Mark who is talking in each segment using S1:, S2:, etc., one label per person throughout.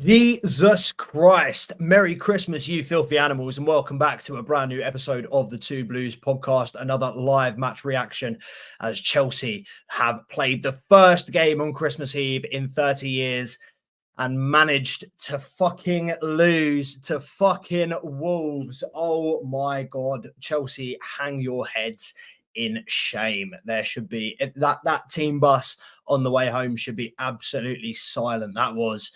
S1: Jesus Christ. Merry Christmas, you filthy animals, and welcome back to a brand new episode of the Two Blues podcast. Another live match reaction as Chelsea have played the first game on Christmas Eve in 30 years and managed to fucking lose to fucking Wolves. Oh my God. Chelsea, hang your heads in shame. There should be that team bus on the way home should be absolutely silent. That was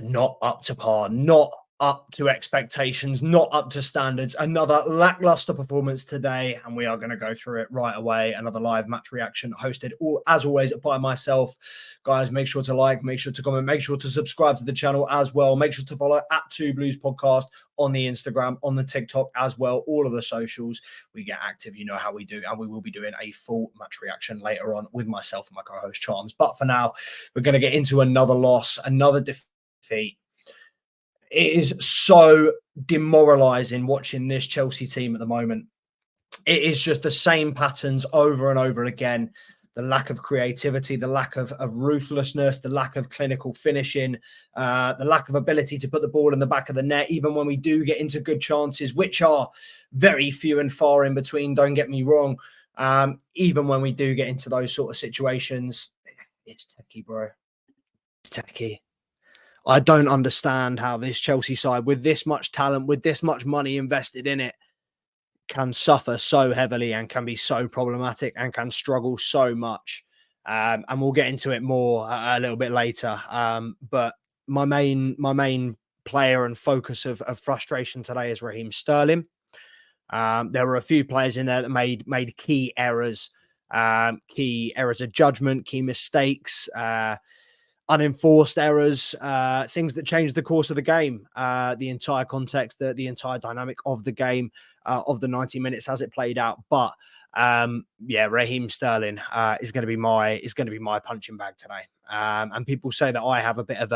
S1: not up to par, not up to expectations, not up to standards. Another lackluster performance today, and we are going to go through it right away. Another live match reaction hosted, as always, by myself. Guys, make sure to like, make sure to comment, make sure to subscribe to the channel as well. Make sure to follow at Two Blues Podcast on the Instagram, on the TikTok as well. All of the socials. We get active, you know how we do, and we will be doing a full match reaction later on with myself and my co-host Charms. But for now, we're going to get into another loss, another defeat. It is so demoralizing watching this Chelsea team at the moment. It is just the same patterns over and over again. The lack of creativity, the lack of ruthlessness, the lack of clinical finishing, the lack of ability to put the ball in the back of the net, even when we do get into good chances, which are very few and far in between, don't get me wrong. Even when we do get into those sort of situations, it's techie, bro. It's techie. I don't understand how this Chelsea side, with this much talent, with this much money invested in it, can suffer so heavily and can be so problematic and can struggle so much. And we'll get into it more a little bit later. But my main player and focus of frustration today is Raheem Sterling. There were a few players in there that made key errors of judgment, key mistakes, unenforced errors, things that changed the course of the game, the entire context, the entire dynamic of the game, of the 90 minutes as it played out. But yeah, Raheem Sterling is going to be my punching bag today. And people say that I have a bit of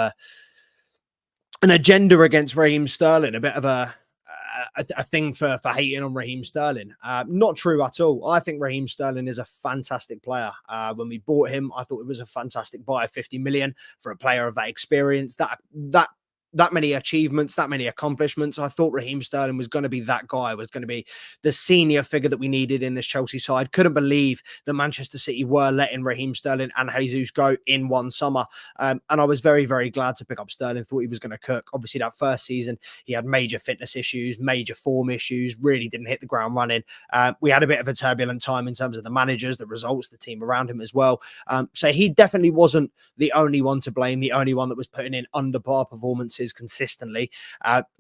S1: an agenda against Raheem Sterling, a bit of a thing for hating on Raheem Sterling. Not true at all. I think Raheem Sterling is a fantastic player. When we bought him, I thought it was a fantastic buy, 50 million for a player of that experience, that many achievements, that many accomplishments. I thought Raheem Sterling was going to be that guy, was going to be the senior figure that we needed in this Chelsea side. Couldn't believe that Manchester City were letting Raheem Sterling and Jesus go in one summer. And I was very, very glad to pick up Sterling. Thought he was going to cook. Obviously, that first season, he had major fitness issues, major form issues, really didn't hit the ground running. We had a bit of a turbulent time in terms of the managers, the results, the team around him as well. So he definitely wasn't the only one to blame, the only one that was putting in under par performances consistently.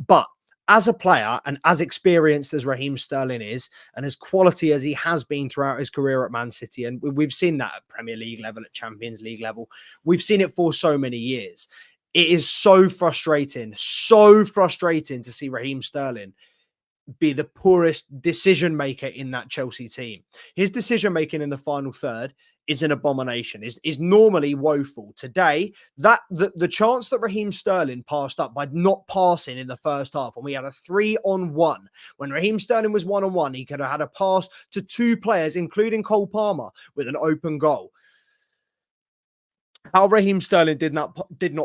S1: But as a player and as experienced as Raheem Sterling is, and as quality as he has been throughout his career at Man City, and we've seen that at Premier League level, at Champions League level, we've seen it for so many years. It is so frustrating to see Raheem Sterling be the poorest decision maker in that Chelsea team. His decision making in the final third is an abomination, is normally woeful. Today, the chance that Raheem Sterling passed up by not passing in the first half, when we had a 3-on-1, when Raheem Sterling was 1-on-1, he could have had a pass to two players, including Cole Palmer, with an open goal. How Raheem Sterling did not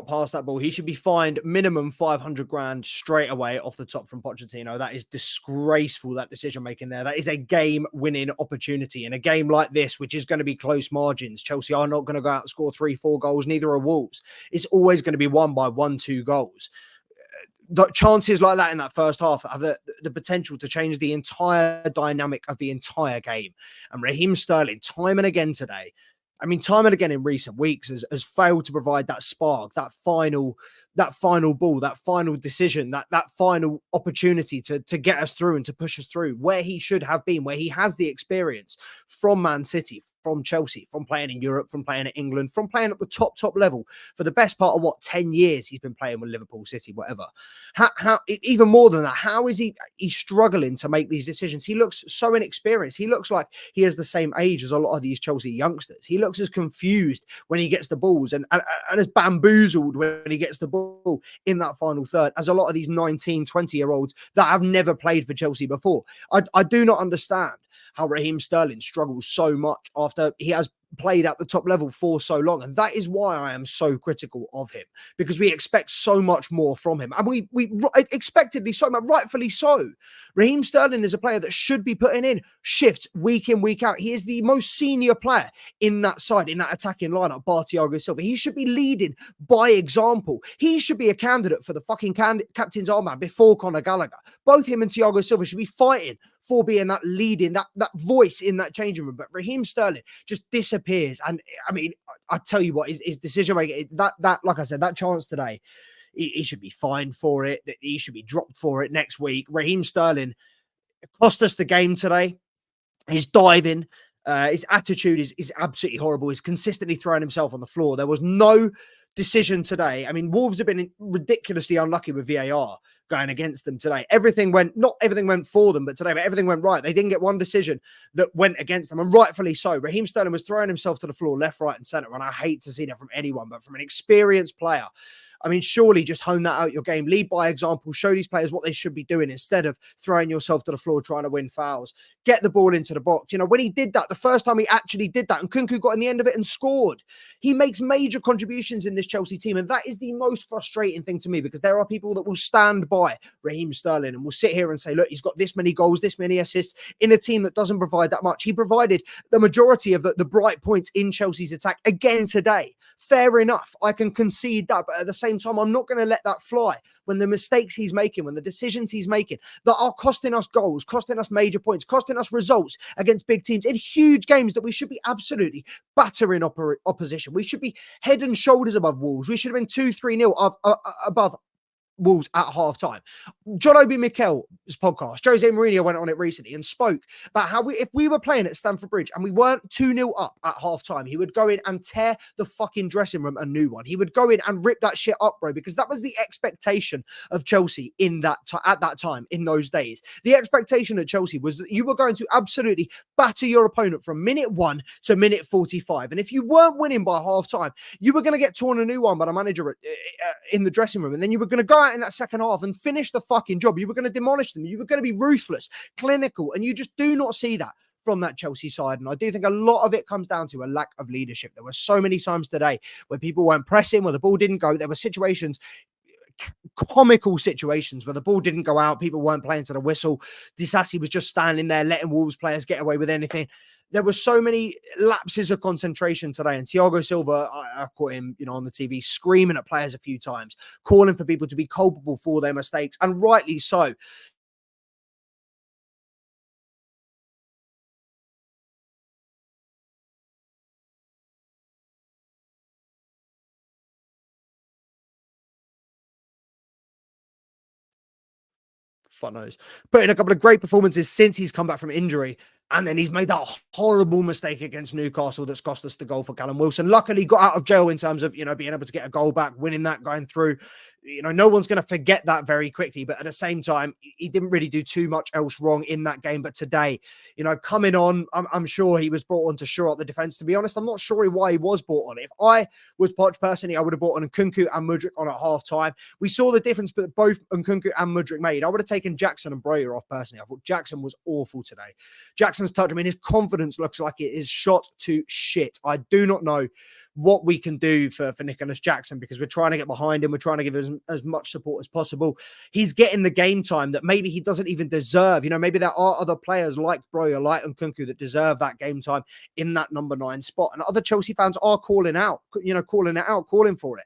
S1: pass that ball, he should be fined minimum 500 grand straight away off the top from Pochettino. That is disgraceful, that decision making there. That is a game-winning opportunity. In a game like this, which is going to be close margins, Chelsea are not going to go out and score 3-4 goals, neither are Wolves. It's always going to be won by 1-2 goals. The chances like that in that first half have the potential to change the entire dynamic of the entire game. And Raheem Sterling, time and again today, I mean, time and again in recent weeks has failed to provide that spark, that final ball, that final decision, that final opportunity to get us through and to push us through where he should have been, where he has the experience from Man City, from Chelsea, from playing in Europe, from playing in England, from playing at the top level for the best part of 10 years he's been playing with Liverpool, City, whatever. How even more than that, how is he's struggling to make these decisions? He looks so inexperienced. He looks like he has the same age as a lot of these Chelsea youngsters. He looks as confused when he gets the balls and as bamboozled when he gets the ball in that final third as a lot of these 19, 20-year-olds that have never played for Chelsea before. I do not understand how Raheem Sterling struggles so much after he has played at the top level for so long. And that is why I am so critical of him, because we expect so much more from him. And we expectedly so, rightfully so. Raheem Sterling is a player that should be putting in shifts week in, week out. He is the most senior player in that side, in that attacking lineup, bar Thiago Silva. He should be leading by example. He should be a candidate for the fucking captain's armband before Conor Gallagher. Both him and Thiago Silva should be fighting for being that leading, that voice in that changing room. But Raheem Sterling just disappears. And I mean, I tell you what, his decision making, that like I said, that chance today, he should be fined for it. He should be dropped for it next week. Raheem Sterling cost us the game today. His diving, his attitude is absolutely horrible. He's consistently throwing himself on the floor. There was no decision today. I mean, Wolves have been ridiculously unlucky with VAR going against them today. Not everything went for them, but everything went right. They didn't get one decision that went against them, and rightfully so. Raheem Sterling was throwing himself to the floor left, right, and centre, and I hate to see that from anyone, but from an experienced player, I mean, surely just hone that out your game. Lead by example. Show these players what they should be doing instead of throwing yourself to the floor trying to win fouls. Get the ball into the box. You know, when he did that, the first time he actually did that, and Nkunku got in the end of it and scored. He makes major contributions in this Chelsea team, and that is the most frustrating thing to me, because there are people that will stand by Raheem Sterling and will sit here and say, look, he's got this many goals, this many assists in a team that doesn't provide that much. He provided the majority of the bright points in Chelsea's attack again today. Fair enough. I can concede that, but at the same time, I'm not going to let that fly when the mistakes he's making, when the decisions he's making that are costing us goals, costing us major points, costing us results against big teams in huge games that we should be absolutely battering opposition. We should be head and shoulders above Wolves. We should have been 2-3-0 above Wolves at half-time. John Obi Mikel's podcast, Jose Mourinho went on it recently and spoke about how if we were playing at Stamford Bridge and we weren't 2-0 up at half-time, he would go in and tear the fucking dressing room a new one. He would go in and rip that shit up, bro, because that was the expectation of Chelsea at that time, in those days. The expectation at Chelsea was that you were going to absolutely batter your opponent from minute 1 to minute 45. And if you weren't winning by half-time, you were going to get torn a new one by the manager in the dressing room, and then you were going to go out in that second half and finish the fucking job. You were going to demolish them. You were going to be ruthless, clinical, and you just do not see that from that Chelsea side. And I do think a lot of it comes down to a lack of leadership. There were so many times today where people weren't pressing, where the ball didn't go. There were situations, comical situations, where the ball didn't go out. People weren't playing to the whistle. Disasi was just standing there letting Wolves players get away with anything. There were so many lapses of concentration today, and Thiago Silva, I caught him, on the TV screaming at players a few times, calling for people to be culpable for their mistakes, and rightly so. Fuck knows. Put in a couple of great performances since he's come back from injury. And then he's made that horrible mistake against Newcastle that's cost us the goal for Callum Wilson. Luckily, got out of jail in terms of, being able to get a goal back, winning that, going through. No one's going to forget that very quickly. But at the same time, he didn't really do too much else wrong in that game. But today, coming on, I'm sure he was brought on to shore up the defence. To be honest, I'm not sure why he was brought on. If I was Poch personally, I would have brought on Nkunku and Mudryk on at half-time. We saw the difference that both Nkunku and Mudryk made. I would have taken Jackson and Broja off personally. I thought Jackson was awful today. Jackson's touch, his confidence looks like it is shot to shit. I do not know what we can do for Nicholas Jackson, because we're trying to get behind him. We're trying to give him as much support as possible. He's getting the game time that maybe he doesn't even deserve. Maybe there are other players like Broja, like Nkunku, that deserve that game time in that number 9 spot. And other Chelsea fans are calling for it.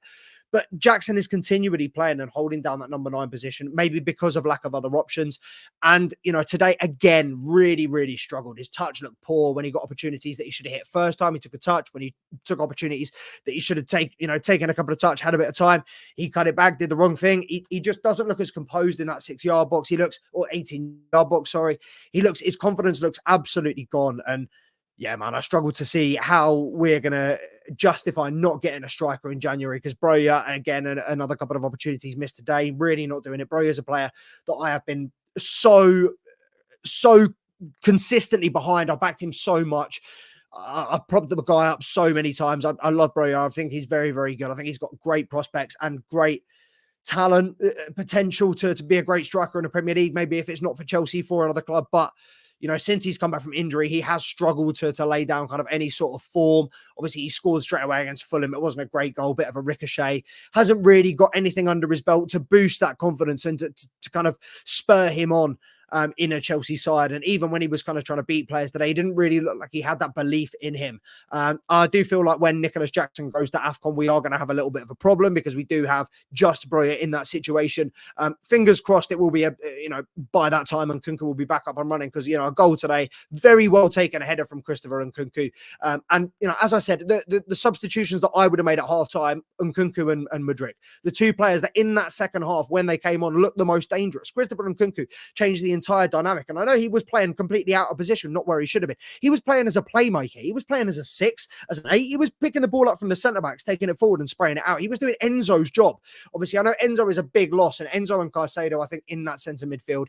S1: But Jackson is continually playing and holding down that number 9 position, maybe because of lack of other options. And, today, again, really, really struggled. His touch looked poor when he got opportunities that he should have hit first time. He took a touch. When he took opportunities that he should have taken a couple of touch, had a bit of time. He cut it back, did the wrong thing. He just doesn't look as composed in that 6-yard box. Or 18-yard box, sorry. His confidence looks absolutely gone. And yeah, man, I struggle to see how we're going to justify not getting a striker in January, because Broja, again, another couple of opportunities missed today, really not doing it. Broja is a player that I have been so consistently behind. I backed him so much. I've propped the guy up so many times. I love Broja. I think he's very, very good. I think he's got great prospects and great talent, potential to be a great striker in the Premier League, maybe if it's not for Chelsea, for another club. But since he's come back from injury, he has struggled to lay down kind of any sort of form. Obviously, he scored straight away against Fulham. It wasn't a great goal, bit of a ricochet. Hasn't really got anything under his belt to boost that confidence and to kind of spur him on. In a Chelsea side. And even when he was kind of trying to beat players today, he didn't really look like he had that belief in him. I do feel like when Nicholas Jackson goes to AFCON, we are going to have a little bit of a problem because we do have just Broja in that situation. Fingers crossed it will be, by that time Nkunku will be back up and running because, a goal today, very well taken, a header from Christopher Nkunku. As I said, the substitutions that I would have made at halftime, Nkunku and Mudryk, the two players that in that second half, when they came on, looked the most dangerous. Christopher Nkunku changed the entire dynamic. And I know he was playing completely out of position, not where he should have been. He was playing as a playmaker. He was playing as a 6, as an 8. He was picking the ball up from the centre-backs, taking it forward and spraying it out. He was doing Enzo's job. Obviously, I know Enzo is a big loss, and Enzo and Caicedo, I think, in that centre midfield,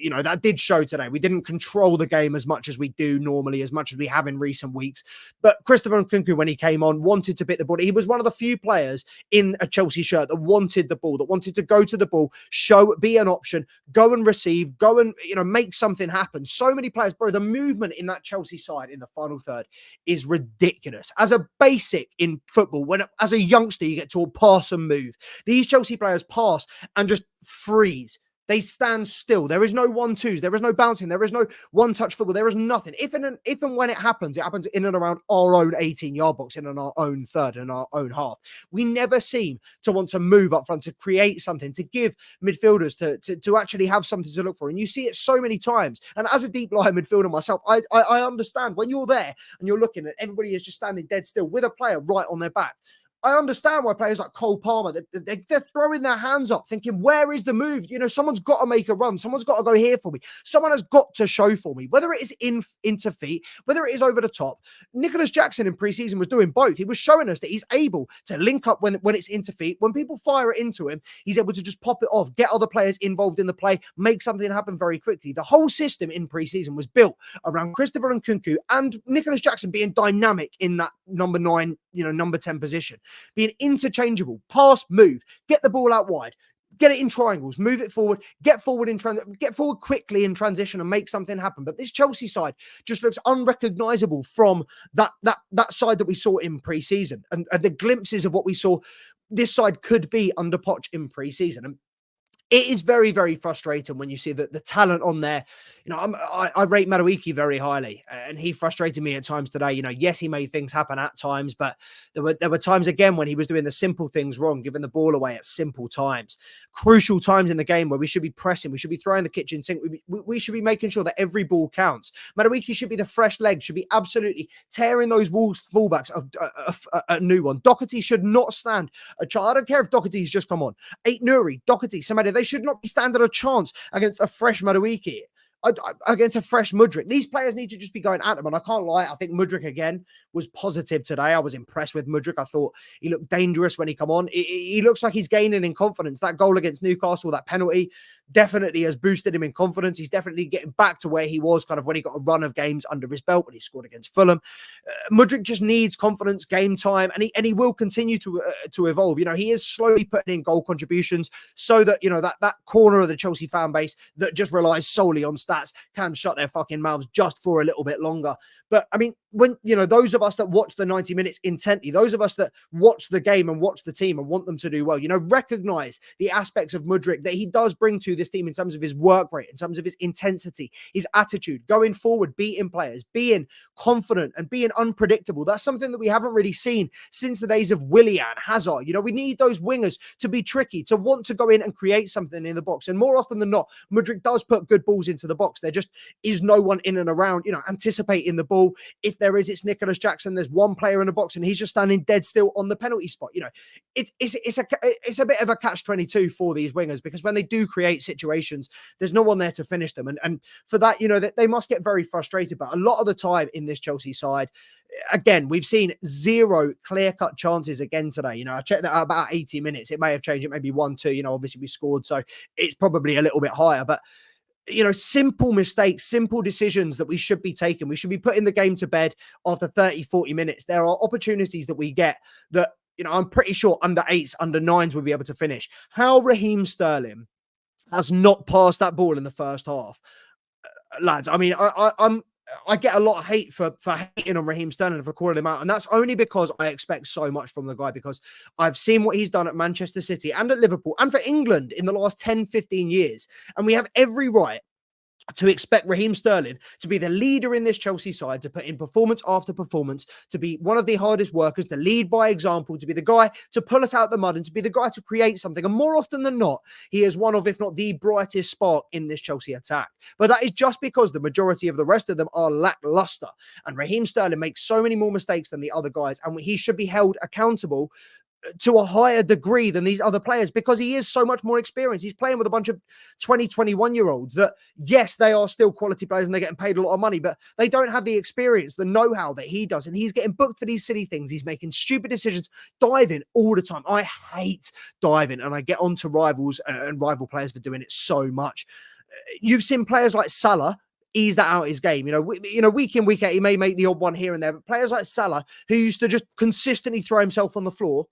S1: that did show today. We didn't control the game as much as we do normally, as much as we have in recent weeks. But Christopher Nkunku, when he came on, wanted to bit the ball. He was one of the few players in a Chelsea shirt that wanted the ball, that wanted to go to the ball, be an option, go and receive, go and, make something happen. So many players, bro, the movement in that Chelsea side in the final third is ridiculous. As a basic in football, as a youngster, you get taught pass and move. These Chelsea players pass and just freeze. They stand still. There is no 1-2s. There is no bouncing. There is no one-touch football. There is nothing. If and when it happens in and around our own 18-yard box, in our own third, in our own half. We never seem to want to move up front, to create something, to give midfielders to actually have something to look for. And you see it so many times. And as a deep line midfielder myself, I understand when you're there and you're looking at everybody is just standing dead still with a player right on their back. I understand why players like Cole Palmer, they're throwing their hands up thinking, where is the move? Someone's got to make a run. Someone's got to go here for me. Someone has got to show for me, whether it is into feet, whether it is over the top. Nicholas Jackson in pre-season was doing both. He was showing us that he's able to link up when it's into feet. When people fire it into him, he's able to just pop it off, get other players involved in the play, make something happen very quickly. The whole system in pre-season was built around Christopher Nkunku and Nicholas Jackson being dynamic in that number 9, number 10 position. Being interchangeable, pass, move, get the ball out wide, get it in triangles, move it forward, get forward quickly in transition and make something happen. But this Chelsea side just looks unrecognisable from that side that we saw in pre-season and the glimpses of what we saw this side could be under Poch in pre-season. And it is very, very frustrating when you see the talent on there. I rate Madueke very highly, and he frustrated me at times today. Yes, he made things happen at times, but there were times again when he was doing the simple things wrong, giving the ball away at simple times, crucial times in the game where we should be pressing, we should be throwing the kitchen sink, we should be making sure that every ball counts. Madueke should be the fresh leg, should be absolutely tearing those Wolves fullbacks of a new one. Doherty should not stand a chance. I don't care if Doherty's just come on. Ait-Nouri, Doherty, somebody, they should not be standing a chance against a fresh Madueke. Against a fresh Mudryk. These players need to just be going at them. And I can't lie, I think Mudryk again was positive today. I was impressed with Mudryk. I thought he looked dangerous when he come on. He looks like he's gaining in confidence. That goal against Newcastle, that penalty, definitely has boosted him in confidence. He's definitely getting back to where he was kind of when he got a run of games under his belt when he scored against Fulham. Mudryk just needs confidence, game time, and he will continue to evolve. He is slowly putting in goal contributions so that, that corner of the Chelsea fan base that just relies solely on stats can shut their fucking mouths just for a little bit longer. But I mean, when, those of us that watch the 90 minutes intently, those of us that watch the game and watch the team and want them to do well, recognize the aspects of Mudryk that he does bring to this team in terms of his work rate, in terms of his intensity, his attitude, going forward, beating players, being confident and being unpredictable. That's something that we haven't really seen since the days of Willian, Hazard. We need those wingers to be tricky, to want to go in and create something in the box. And more often than not, Mudryk does put good balls into the box. There just is no one in and around, anticipating the ball. If there is, it's Nicholas Jackson. There's one player in the box and he's just standing dead still on the penalty spot. It's a bit of a catch-22 for these wingers because when they do create situations, there's no one there to finish them. And for that, they must get very frustrated. But a lot of the time in this Chelsea side, again, we've seen 0 clear-cut chances again today. I checked that out about 80 minutes. It may have changed. It may be 1-2. Obviously we scored, so it's probably a little bit higher. But simple mistakes, simple decisions that we should be taking. We should be putting the game to bed after 30, 40 minutes. There are opportunities that we get that, I'm pretty sure under 8s, under 9s will be able to finish. How Raheem Sterling has not passed that ball in the first half. lads. I mean, I get a lot of hate for hating on Raheem Sterling and for calling him out. And that's only because I expect so much from the guy, because I've seen what he's done at Manchester City and at Liverpool and for England in the last 10, 15 years. And we have every right to expect Raheem Sterling to be the leader in this Chelsea side, to put in performance after performance, to be one of the hardest workers, to lead by example, to be the guy to pull us out the mud and to be the guy to create something. And more often than not, he is one of, if not the brightest spark in this Chelsea attack. But that is just because the majority of the rest of them are lackluster. And Raheem Sterling makes so many more mistakes than the other guys, and he should be held accountable to a higher degree than these other players, because he is so much more experienced. He's playing with a bunch of 20, 21-year-olds that, yes, they are still quality players and they're getting paid a lot of money, but they don't have the experience, the know-how that he does. And he's getting booked for these silly things. He's making stupid decisions, diving all the time. I hate diving, and I get onto rivals and rival players for doing it so much. You've seen players like Salah ease that out of his game. Week in, week out, he may make the odd one here and there, but players like Salah, who used to just consistently throw himself on the floor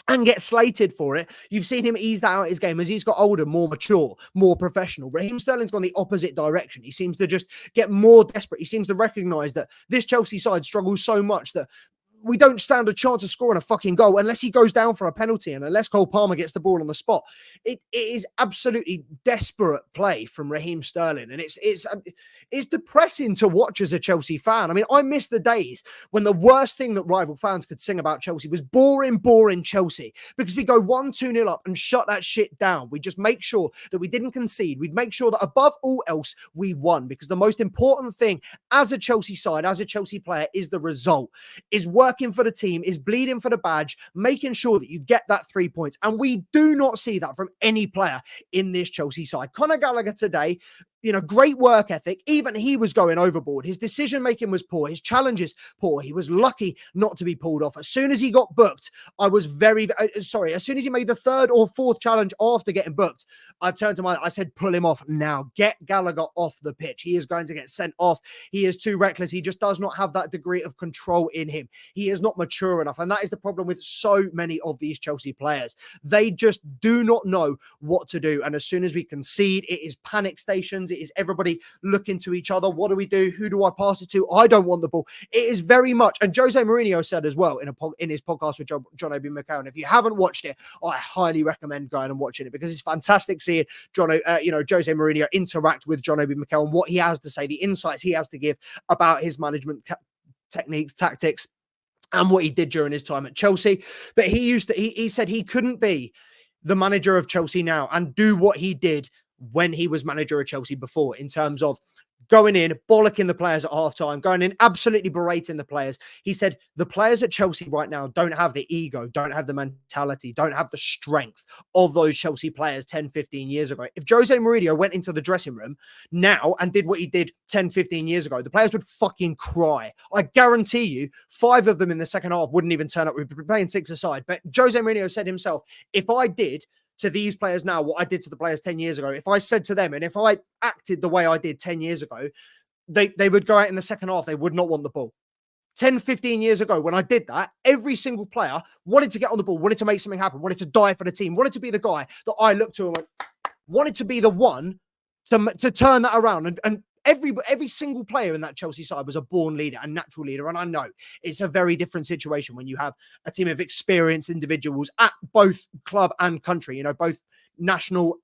S1: and get slated for it, you've seen him ease that out of his game as he's got older, more mature, more professional. Raheem Sterling's gone the opposite direction. He seems to just get more desperate. He seems to recognise that this Chelsea side struggles so much that we don't stand a chance of scoring a fucking goal unless he goes down for a penalty and unless Cole Palmer gets the ball on the spot. It is absolutely desperate play from Raheem Sterling, and it's depressing to watch as a Chelsea fan. I mean, I miss the days when the worst thing that rival fans could sing about Chelsea was boring Chelsea, because we go 1-2-0 up and shut that shit down. We just make sure that we didn't concede. We'd make sure that above all else we won, because the most important thing as a Chelsea side, as a Chelsea player, is the result, is working for the team, is bleeding for the badge, making sure that you get that 3 points. And we do not see that from any player in this Chelsea side. Conor Gallagher today, great work ethic. Even he was going overboard. His decision-making was poor. His challenges poor. He was lucky not to be pulled off. As soon as he got booked, as soon as he made the third or fourth challenge after getting booked, I turned to I said, pull him off now. Get Gallagher off the pitch. He is going to get sent off. He is too reckless. He just does not have that degree of control in him. He is not mature enough. And that is the problem with so many of these Chelsea players. They just do not know what to do. And as soon as we concede, it is panic stations. It is everybody looking to each other. What do we do? Who do I pass it to? I don't want the ball. It is very much, and Jose Mourinho said as well in his podcast with John Obi McCowan, if you haven't watched it, I highly recommend going and watching it, because it's fantastic seeing Jose Mourinho interact with John Obi McCowan, what he has to say, the insights he has to give about his management techniques, tactics, and what he did during his time at Chelsea. But he said he couldn't be the manager of Chelsea now and do what he did when he was manager of Chelsea before, in terms of going in, bollocking the players at halftime, going in, absolutely berating the players. He said the players at Chelsea right now don't have the ego, don't have the mentality, don't have the strength of those Chelsea players 10, 15 years ago. If Jose Mourinho went into the dressing room now and did what he did 10, 15 years ago, the players would fucking cry. I guarantee you 5 of them in the second half wouldn't even turn up. We'd be playing 6 aside. But Jose Mourinho said himself, if I did to these players now what I did to the players 10 years ago, if I said to them, and if I acted the way I did 10 years ago, they would go out in the second half. They would not want the ball. 10, 15 years ago, when I did that, every single player wanted to get on the ball, wanted to make something happen, wanted to die for the team, wanted to be the guy that I looked to and wanted to be the one to turn that around. And every single player in that Chelsea side was a born leader, a natural leader. And I know it's a very different situation when you have a team of experienced individuals at both club and country, both international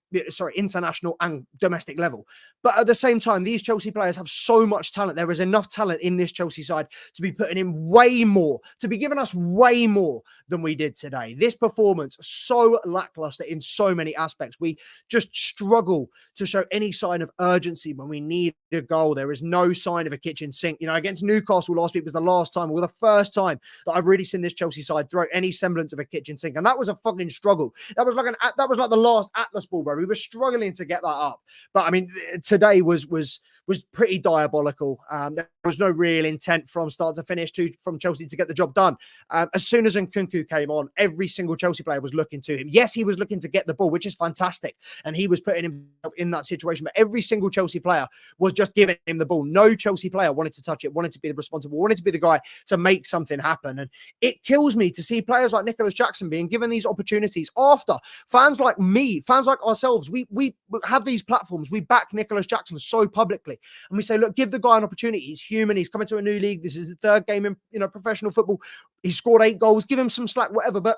S1: and domestic level. But at the same time, these Chelsea players have so much talent. There is enough talent in this Chelsea side to be putting in way more, to be giving us way more than we did today. This performance, so lackluster in so many aspects. We just struggle to show any sign of urgency when we need a goal. There is no sign of a kitchen sink. Against Newcastle last week was the last time, or the first time, that I've really seen this Chelsea side throw any semblance of a kitchen sink. And that was a fucking struggle. That was like the last Atlas ball, bro. We were struggling to get that up. But I mean, today was pretty diabolical. There was no real intent from start to finish from Chelsea to get the job done. As soon as Nkunku came on, every single Chelsea player was looking to him. Yes, he was looking to get the ball, which is fantastic. And he was putting himself in that situation. But every single Chelsea player was just giving him the ball. No Chelsea player wanted to touch it, wanted to be the responsible, wanted to be the guy to make something happen. And it kills me to see players like Nicholas Jackson being given these opportunities after fans like me, fans like ourselves, ourselves. We have these platforms. We back Nicholas Jackson so publicly, and we say, look, give the guy an opportunity. He's human. He's coming to a new league. This is the third game in professional football. He scored 8 goals. Give him some slack, whatever. But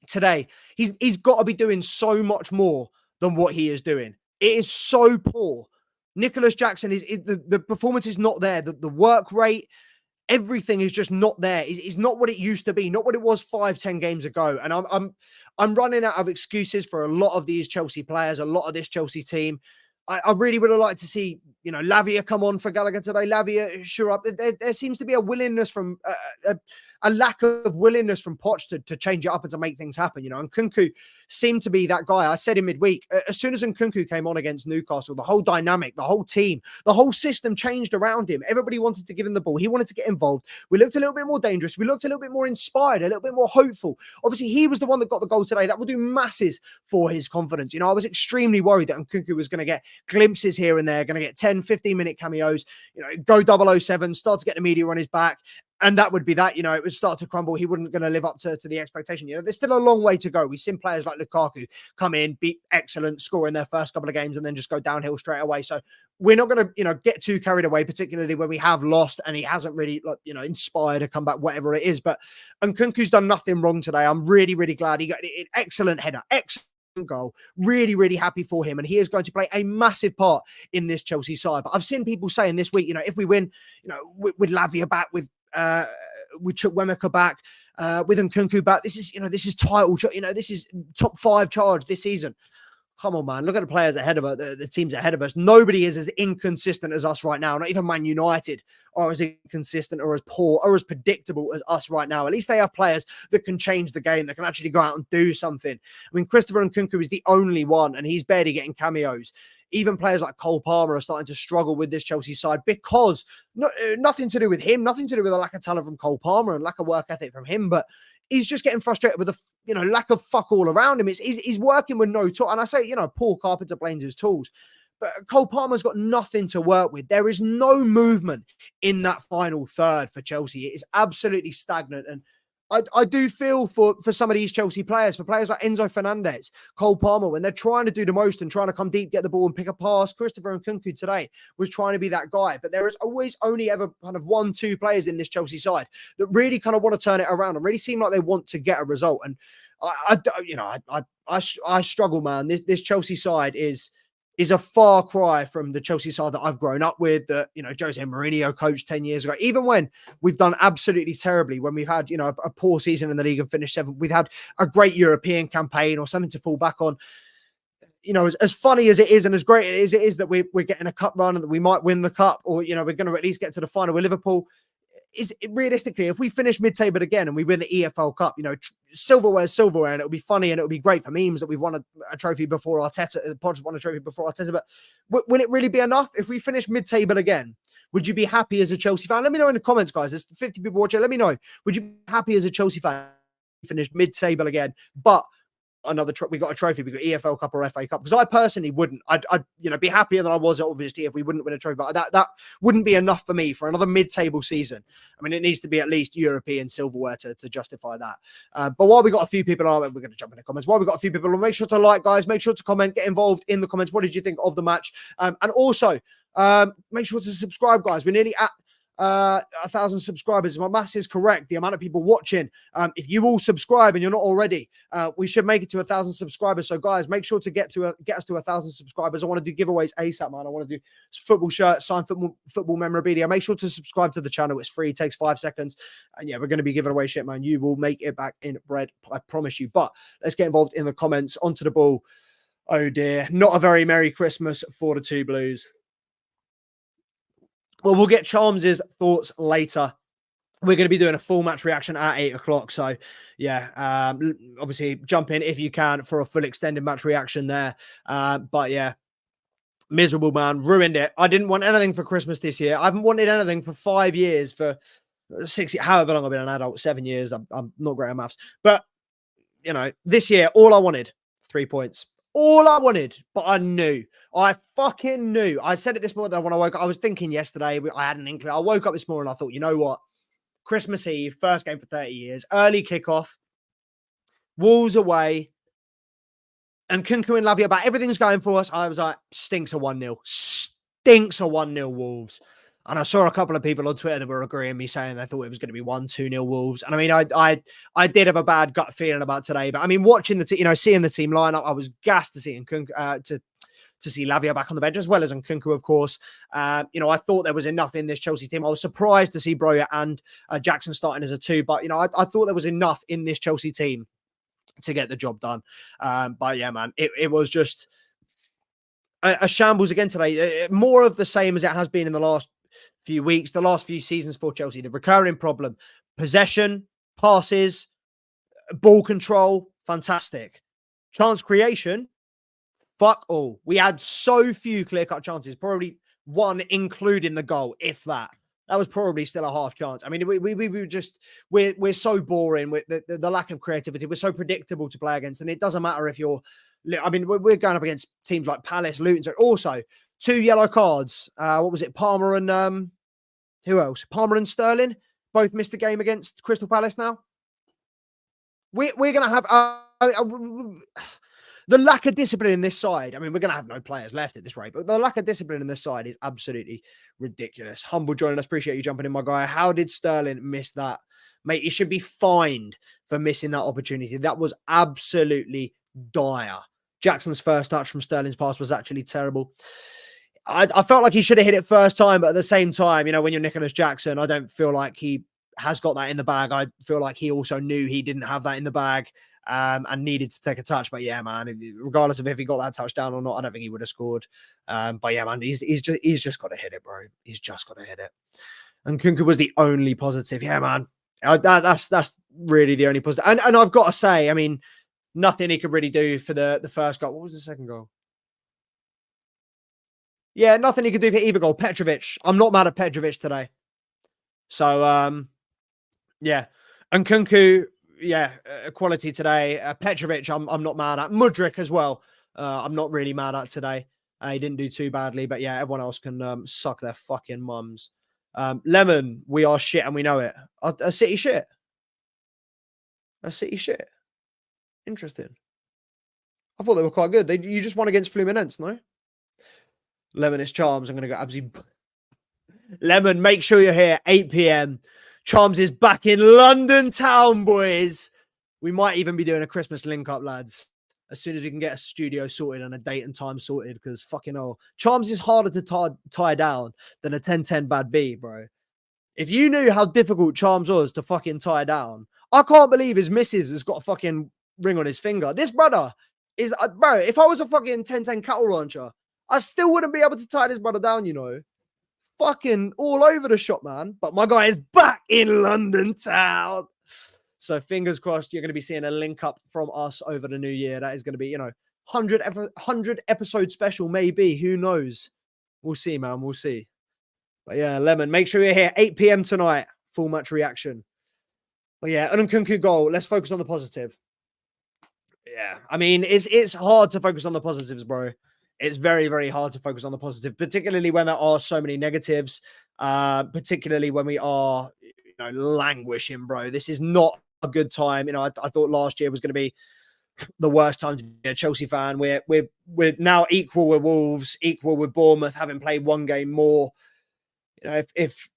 S1: today, he's got to be doing so much more than what he is doing. It is so poor. Nicholas Jackson the performance is not there. The work rate, everything is just not there. It's not what it used to be, not what it was 5-10 games ago. And I'm running out of excuses for a lot of these Chelsea players, a lot of this Chelsea team. I really would have liked to see, Lavia come on for Gallagher today. Lavia, sure up. There seems to be a willingness from a lack of willingness from Poch to change it up and to make things happen. And Nkunku seemed to be that guy. I said in midweek, as soon as Nkunku came on against Newcastle, the whole dynamic, the whole team, the whole system changed around him. Everybody wanted to give him the ball. He wanted to get involved. We looked a little bit more dangerous. We looked a little bit more inspired, a little bit more hopeful. Obviously, he was the one that got the goal today. That will do masses for his confidence. I was extremely worried that Nkunku was going to get glimpses here and there, going to get 10, 15-minute cameos, go 007, start to get the media on his back. And that would be that, it would start to crumble. He wasn't going to live up to the expectation. There's still a long way to go. We've seen players like Lukaku come in, be excellent, score in their first couple of games, and then just go downhill straight away. So we're not going to, get too carried away, particularly when we have lost and he hasn't really, inspired a comeback, whatever it is. But Nkunku's done nothing wrong today. I'm really, really glad. He got an excellent header, excellent goal. Really, really happy for him. And he is going to play a massive part in this Chelsea side. But I've seen people saying this week, if we win, with Lavia back, with Chukwuemeka back, with Nkunku back, this is title, this is top 5 charge this season. Come on, man. Look at the players ahead of us, the teams ahead of us. Nobody is as inconsistent as us right now. Not even Man United are as inconsistent or as poor or as predictable as us right now. At least they have players that can change the game, that can actually go out and do something. I mean, Christopher Nkunku is the only one, and he's barely getting cameos. Even players like Cole Palmer are starting to struggle with this Chelsea side because nothing to do with him, nothing to do with a lack of talent from Cole Palmer and lack of work ethic from him, but he's just getting frustrated with the lack of fuck all around him. He's working with no tool. And I say, Paul Carpenter blames his tools. But Cole Palmer's got nothing to work with. There is no movement in that final third for Chelsea. It is absolutely stagnant. And I do feel for some of these Chelsea players, for players like Enzo Fernandez, Cole Palmer, when they're trying to do the most and trying to come deep, get the ball and pick a pass. Christopher Nkunku today was trying to be that guy. But there is always only ever kind of 1-2 players in this Chelsea side that really kind of want to turn it around and really seem like they want to get a result. And I struggle, man. This Chelsea side is a far cry from the Chelsea side that I've grown up with, that, Jose Mourinho coached 10 years ago. Even when we've done absolutely terribly, when we've had, a poor season in the league and finished 7th, we've had a great European campaign or something to fall back on. As funny as it is and as great it is that we're getting a cup run and that we might win the cup, or, we're going to at least get to the final with Liverpool. Realistically, if we finish mid-table again and we win the EFL Cup, silverware, and it'll be funny and it'll be great for memes that we've won a trophy before Arteta, Poch won a trophy before Arteta. But will it really be enough if we finish mid-table again? Would you be happy as a Chelsea fan? Let me know in the comments, guys. There's 50 people watching. Let me know. Would you be happy as a Chelsea fan if we finished mid-table again, but we got a trophy, we got EFL Cup or FA Cup? Because I personally wouldn't. I'd be happier than I was, obviously, if we wouldn't win a trophy. But that wouldn't be enough for me for another mid-table season. I mean, it needs to be at least European silverware to justify that. But while we got a few people on, we're going to jump in the comments. While we got a few people on, make sure to like, guys. Make sure to comment, get involved in the comments. What did you think of the match? And also, make sure to subscribe, guys. We're nearly at 1,000 subscribers. My maths is correct. The amount of people watching, if you all subscribe and you're not already, we should make it to 1,000 subscribers. So guys, make sure to get us to 1,000 subscribers. I want to do giveaways ASAP, man. I want to do football shirts, signed football memorabilia. Make sure to subscribe to the channel. It's free. It takes 5 seconds. And yeah, we're going to be giving away shit, man. You will make it back in bread, I promise you. But let's get involved in the comments. Onto the ball. Oh dear, not a very Merry Christmas for the Two Blues. Well, we'll get Charms's thoughts later. We're going to be doing a full match reaction at 8 o'clock. So, yeah, obviously jump in if you can for a full extended match reaction there. But, yeah, miserable, man. Ruined it. I didn't want anything for Christmas this year. I haven't wanted anything for 5 years, for 6 years, however long I've been an adult, 7 years. I'm not great at maths. But, this year, all I wanted, 3 points. All I wanted, but I fucking knew. I said it this morning when I woke up. I was thinking yesterday, I had an inkling. I woke up this morning, I thought, you know what? Christmas Eve, first game for 30 years, early kickoff, Wolves away. And Nkunku and Lavia back, everything's going for us. I was like, stinks a 1-0. Stinks a 1-0 Wolves. And I saw a couple of people on Twitter that were agreeing with me saying they thought it was going to be 1-2-0 Wolves. And I mean, I did have a bad gut feeling about today. But I mean, watching the team, seeing the team lineup, I was gassed to see Nkunku, to see Lavia back on the bench, as well as Nkunku, of course. I thought there was enough in this Chelsea team. I was surprised to see Broja and Jackson starting as a 2. But, I thought there was enough in this Chelsea team to get the job done. But yeah, man, it was just a shambles again today. More of the same as it has been in the last few weeks, the last few seasons for Chelsea. The recurring problem: possession, passes, ball control, fantastic. Chance creation, fuck all. We had so few clear-cut chances, probably one including the goal, if that. That was probably still a half chance. I mean, we're so boring with the lack of creativity. We're so predictable to play against, and it doesn't matter if you're. I mean, we're going up against teams like Palace, Luton. Also, 2 yellow cards. What was it? Palmer and who else? Palmer and Sterling both missed the game against Crystal Palace. Now we're going to have the lack of discipline in this side. I mean, we're going to have no players left at this rate, but the lack of discipline in this side is absolutely ridiculous. Humble joining us. Appreciate you jumping in, my guy. How did Sterling miss that? Mate, he should be fined for missing that opportunity. That was absolutely dire. Jackson's first touch from Sterling's pass was actually terrible. I felt like he should have hit it first time, but at the same time, when you're Nicholas Jackson, I don't feel like he has got that in the bag. I feel like he also knew he didn't have that in the bag. And needed to take a touch. But yeah, man, regardless of if he got that touchdown or not, I don't think he would have scored. But yeah, man, he's just got to hit it, bro. He's just got to hit it. And Nkunku was the only positive. Yeah, man. That's really the only positive. And I've got to say, I mean, nothing he could really do for the first goal. What was the second goal? Yeah, nothing he could do for either goal. Petrovic. I'm not mad at Petrovic today. So, yeah. And Nkunku, yeah, quality today. Petrovic, I'm not mad at. Mudryk as well. I'm not really mad at today. He didn't do too badly, but yeah, everyone else can suck their fucking mums. Lemon, we are shit and we know it. A City shit. A City shit. Interesting. I thought they were quite good. You just won against Fluminense, no? Lemon is Charms. I'm going to go absolutely. Lemon, make sure you're here. 8 p.m. Charms is back in London town, boys. We might even be doing a Christmas link up, lads, as soon as we can get a studio sorted and a date and time sorted, because fucking hell, Charms is harder to tie down than a 10-10 bad B, bro. If you knew how difficult Charms was to fucking tie down, I can't believe his missus has got a fucking ring on his finger. This brother is, bro, if I was a fucking 10-10 cattle rancher, I still wouldn't be able to tie this brother down, Fucking all over the shop, man. But my guy is back in London town. So fingers crossed you're going to be seeing a link up from us over the new year. That is going to be, 100 episode special, maybe. Who knows? We'll see, man. We'll see. But yeah, Lemon, make sure you're here. 8 p.m. tonight. Full match reaction. But yeah, an Nkunku goal. Let's focus on the positive. Yeah, I mean, it's hard to focus on the positives, bro. It's very, very hard to focus on the positive, particularly when there are so many negatives, particularly when we are, languishing, bro. This is not a good time. I thought last year was going to be the worst time to be a Chelsea fan. We're now equal with Wolves, equal with Bournemouth, having played one game more. If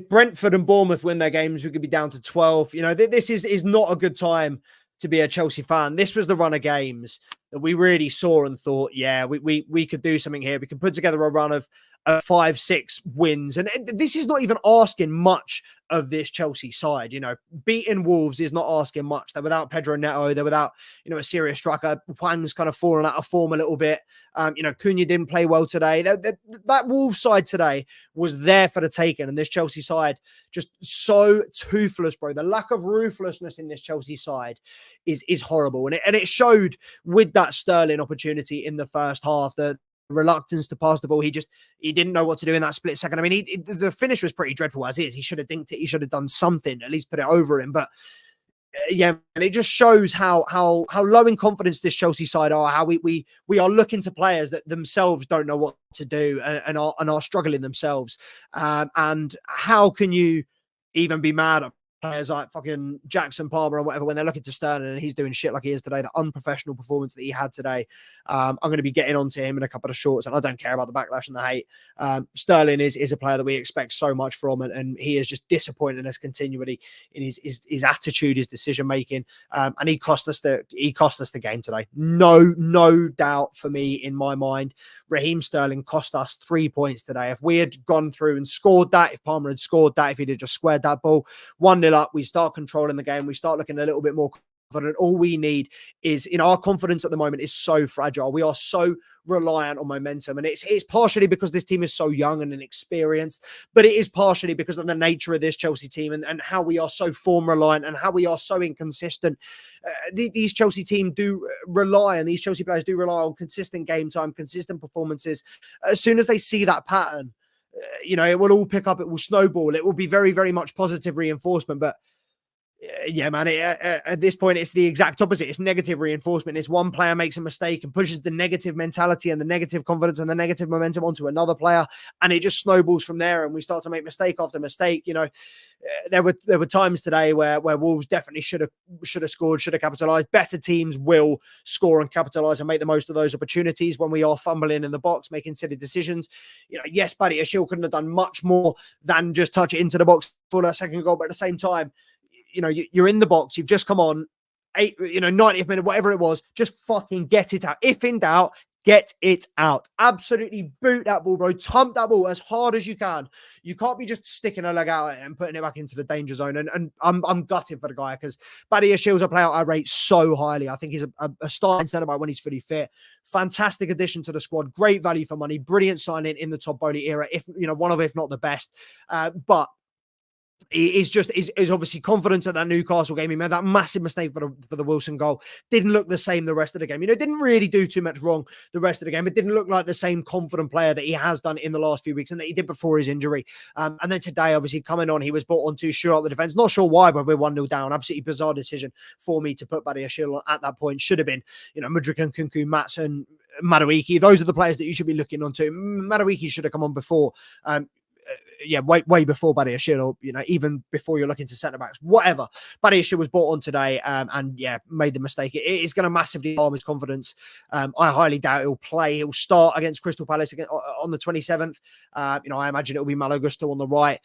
S1: Brentford and Bournemouth win their games, we could be down to 12. This is not a good time to be a Chelsea fan. This was the run of games that we really saw and thought, yeah, we could do something here. We could put together a run of 5-6 wins. And this is not even asking much of this Chelsea side. Beating Wolves is not asking much. They're without Pedro Neto. They're without, a serious striker. Hwang's kind of fallen out of form a little bit. Cunha didn't play well today. That Wolves side today was there for the taking. And this Chelsea side, just so toothless, bro. The lack of ruthlessness in this Chelsea side is horrible. And it showed with that Sterling opportunity in the first half, the reluctance to pass the ball. He didn't know what to do in that split second. I mean, the finish was pretty dreadful as is. He should have dinked it. He should have done something, at least put it over him. But yeah, and it just shows how low in confidence this Chelsea side are. How we are looking to players that themselves don't know what to do and are struggling themselves. And how can you even be mad at players like fucking Jackson Palmer or whatever, when they're looking to Sterling and he's doing shit like he is today, the unprofessional performance that he had today, I'm going to be getting onto him in a couple of shorts, and I don't care about the backlash and the hate. Sterling is a player that we expect so much from, and he is just disappointing us continually in his attitude, his decision making, and he cost us the game today. No doubt for me in my mind. Raheem Sterling cost us 3 points today. If we had gone through and scored that, if Palmer had scored that, if he'd have just squared that ball, 1-0 up, we start controlling the game, we start looking a little bit more confident. All we need is, our confidence at the moment is so fragile. We are so reliant on momentum, and it's partially because this team is so young and inexperienced, but it is partially because of the nature of this Chelsea team and how we are so form reliant and how we are so inconsistent. These Chelsea team do rely, and these Chelsea players do rely on consistent game time, consistent performances. As soon as they see that pattern, it will all pick up, it will snowball, it will be very, very much positive reinforcement. But yeah, man, at this point, it's the exact opposite. It's negative reinforcement. It's one player makes a mistake and pushes the negative mentality and the negative confidence and the negative momentum onto another player, and it just snowballs from there, and we start to make mistake after mistake. There were times today where Wolves definitely should have scored, should have capitalised. Better teams will score and capitalise and make the most of those opportunities when we are fumbling in the box, making silly decisions. Yes, Badiashile couldn't have done much more than just touch it into the box for that second goal, but at the same time, you're in the box, you've just come on, 90th minute, whatever it was, just fucking get it out. If in doubt, get it out. Absolutely boot that ball, bro. Tump that ball as hard as you can. You can't be just sticking a leg out and putting it back into the danger zone. And I'm gutted for the guy, because Badiashile's a player I rate so highly. I think he's a starting centre-back when he's fully fit. Fantastic addition to the squad. Great value for money. Brilliant signing in the Todd Boehly era. One of, if not the best. But he's obviously confident at that Newcastle game. He made that massive mistake for the Wilson goal. Didn't look the same the rest of the game. Didn't really do too much wrong the rest of the game. It didn't look like the same confident player that he has done in the last few weeks and that he did before his injury. And then today, obviously, coming on, he was brought on to shore up the defence. Not sure why, but we're 1-0 down. Absolutely bizarre decision for me to put Badiashile at that point. Should have been, Mudryk and Nkunku, Maatsen, Mudryk. Those are the players that you should be looking onto. Mudryk should have come on before. Way before Badiashile, or even before you're looking to centre backs, whatever. Badiashile was brought on today, and made the mistake. It is going to massively harm his confidence. I highly doubt he'll play. He'll start against Crystal Palace on the 27th. I imagine it'll be Malo Gusto on the right,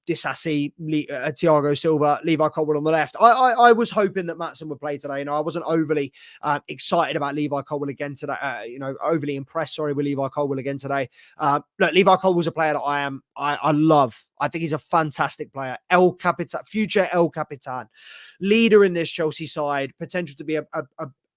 S1: Disasi, Thiago Silva, Levi Colwill on the left. I was hoping that Maatsen would play today. I wasn't overly excited about Levi Colwill again today. Overly impressed, with Levi Colwill again today. Look, Levi Colwill's a player that I love. I think he's a fantastic player. Future El Capitan. Leader in this Chelsea side. Potential to be a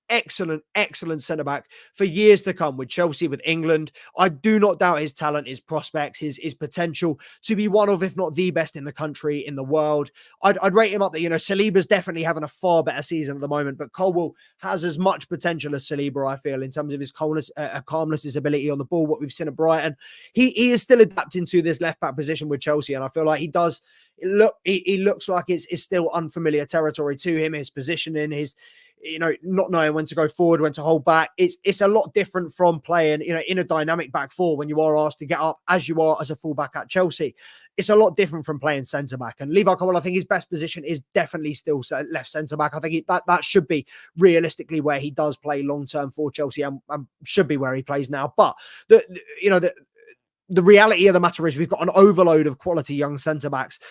S1: excellent centre-back for years to come with Chelsea, with England. I do not doubt his talent, his prospects, his potential to be one of, if not the best in the country, in the world. I'd rate him up there. Saliba's definitely having a far better season at the moment, but Colwill has as much potential as Saliba, I feel, in terms of his calmness, his ability on the ball, what we've seen at Brighton. He is still adapting to this left-back position with Chelsea, and I feel like he does he looks like it's still unfamiliar territory to him, his positioning, his not knowing when to go forward, when to hold back. It's a lot different from playing, in a dynamic back four when you are asked to get up as you are as a fullback at Chelsea. It's a lot different from playing centre-back. And Levi Colwill, I think his best position is definitely still left centre-back. I think that should be realistically where he does play long-term for Chelsea, and should be where he plays now. But the reality of the matter is we've got an overload of quality young centre-backs,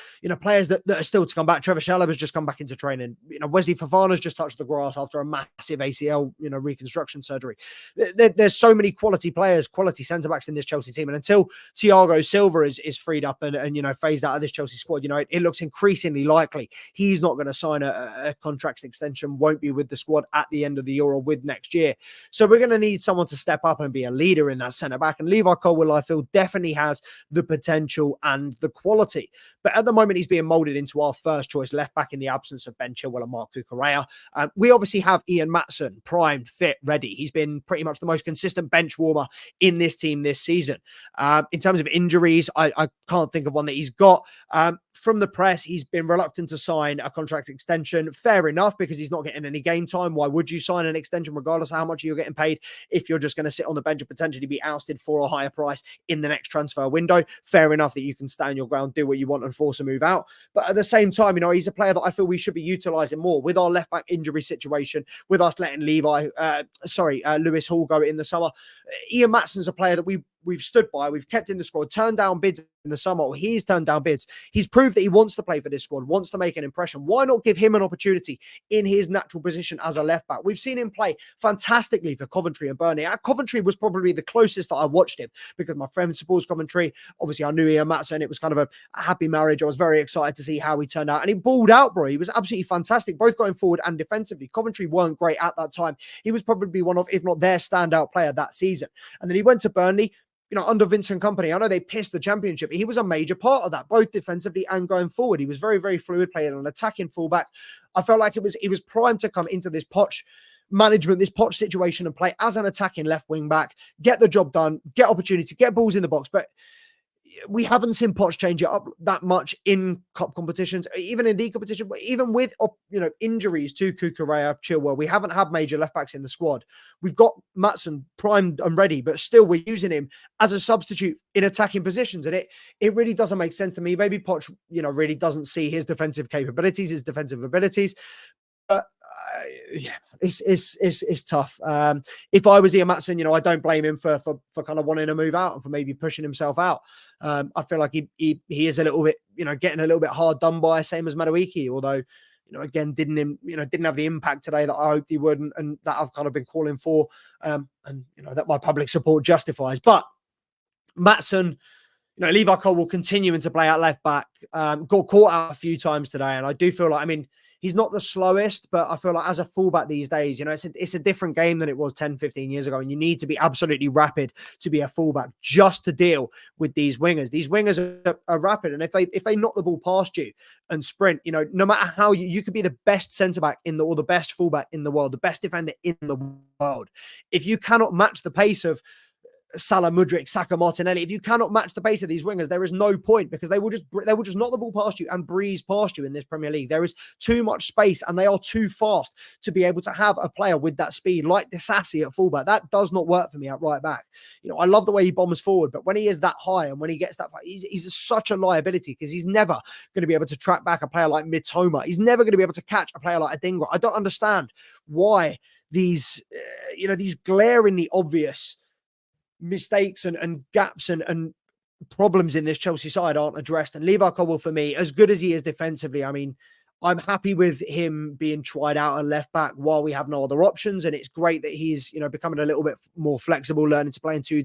S1: players that are still to come back. Trevor Chalobah has just come back into training. Wesley Fofana's just touched the grass after a massive ACL, reconstruction surgery. There's so many quality players, quality centre-backs in this Chelsea team. And until Thiago Silva is freed up and phased out of this Chelsea squad, it looks increasingly likely he's not going to sign a contract extension, won't be with the squad at the end of the year or with next year. So we're going to need someone to step up and be a leader in that centre-back. And Levi Colwill, I feel, definitely has the potential and the quality. But at the moment, he's being moulded into our first choice left back in the absence of Ben Chilwell and Marc Cucurella. We obviously have Ian Maatsen, primed, fit, ready. He's been pretty much the most consistent bench warmer in this team this season. In terms of injuries, I can't think of one that he's got. From the press, he's been reluctant to sign a contract extension. Fair enough, because he's not getting any game time. Why would you sign an extension regardless of how much you're getting paid if you're just going to sit on the bench and potentially be ousted for a higher price in the next transfer window. Fair enough that you can stand your ground, do what you want and force a move out. But at the same time, he's a player that I feel we should be utilising more with our left back injury situation, with us letting Lewis Hall go in the summer. Ian Maatsen's a player that we've stood by, we've kept in the squad, turned down bids in the summer, or he's turned down bids. He's proved that he wants to play for this squad, wants to make an impression. Why not give him an opportunity in his natural position as a left back? We've seen him play fantastically for Coventry and Burnley. At Coventry was probably the closest that I watched him because my friend supports Coventry. Obviously, I knew Ian Maatsen. It was kind of a happy marriage. I was very excited to see how he turned out. And he balled out, bro. He was absolutely fantastic, both going forward and defensively. Coventry weren't great at that time. He was probably one of, if not their standout player that season. And then he went to Burnley. Under Vincent Kompany, I know they pissed the championship. He was a major part of that, both defensively and going forward. He was very, very fluid, playing an attacking fullback. I felt like he was primed to come into this Poch management, this Poch situation, and play as an attacking left wing back, get the job done, get opportunity, get balls in the box. But we haven't seen Poch change it up that much in cup competitions, even in league competition, but even with injuries to Kukurea, Chilwell, we haven't had major left backs in the squad. We've got Maatsen primed and ready, but still we're using him as a substitute in attacking positions, and it really doesn't make sense to me. Maybe Poch, really doesn't see his defensive capabilities, his defensive abilities. It's tough. If I was Ian Maatsen, I don't blame him for kind of wanting to move out and for maybe pushing himself out. I feel like he is a little bit, getting a little bit hard done by, same as Madueke, although, again, didn't have the impact today that I hoped he would, and that I've kind of been calling for, and that my public support justifies. But Maatsen, Levi Cole will continue to play at left back. Got caught out a few times today, and I do feel like, he's not the slowest, but I feel like as a fullback these days, it's a different game than it was 10, 15 years ago. And you need to be absolutely rapid to be a fullback just to deal with these wingers. These wingers are rapid. And if they knock the ball past you and sprint, no matter how you could be the best centre-back or the best fullback in the world, the best defender in the world. If you cannot match the pace of Salah, Mudryk, Saka, Martinelli, if you cannot match the pace of these wingers, there is no point, because they will just knock the ball past you and breeze past you in this Premier League. There is too much space and they are too fast to be able to have a player with that speed like Disasi at fullback. That does not work for me at right back. I love the way he bombs forward, but when he is that high and when he gets that far, he's such a liability, because he's never going to be able to track back a player like Mitoma. He's never going to be able to catch a player like Adingra. I don't understand why these glaringly obvious mistakes and gaps and problems in this Chelsea side aren't addressed. And Levi Colwill, for me, as good as he is defensively, I'm happy with him being tried out at left back while we have no other options. And it's great that he's, becoming a little bit more flexible, learning to play in three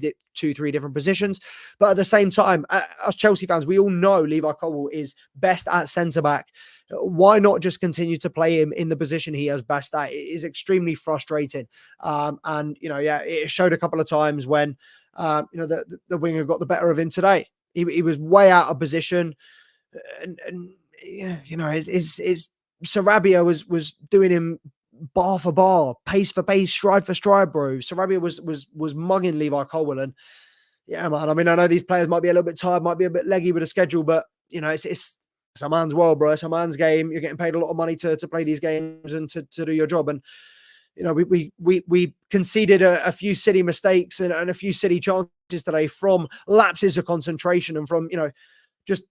S1: different positions. But at the same time, as Chelsea fans, we all know Levi Colwill is best at centre-back. Why not just continue to play him in the position he is best at? It is extremely frustrating. It showed a couple of times when, the winger got the better of him today. He was way out of position. Sarabia was doing him bar for bar, pace for pace, stride for stride, bro. Sarabia was mugging Levi Colwill, and yeah, man. I know these players might be a little bit tired, might be a bit leggy with a schedule, but it's a man's world, bro. It's a man's game. You're getting paid a lot of money to play these games and to do your job. And we conceded a few silly mistakes and a few silly chances today from lapses of concentration and from just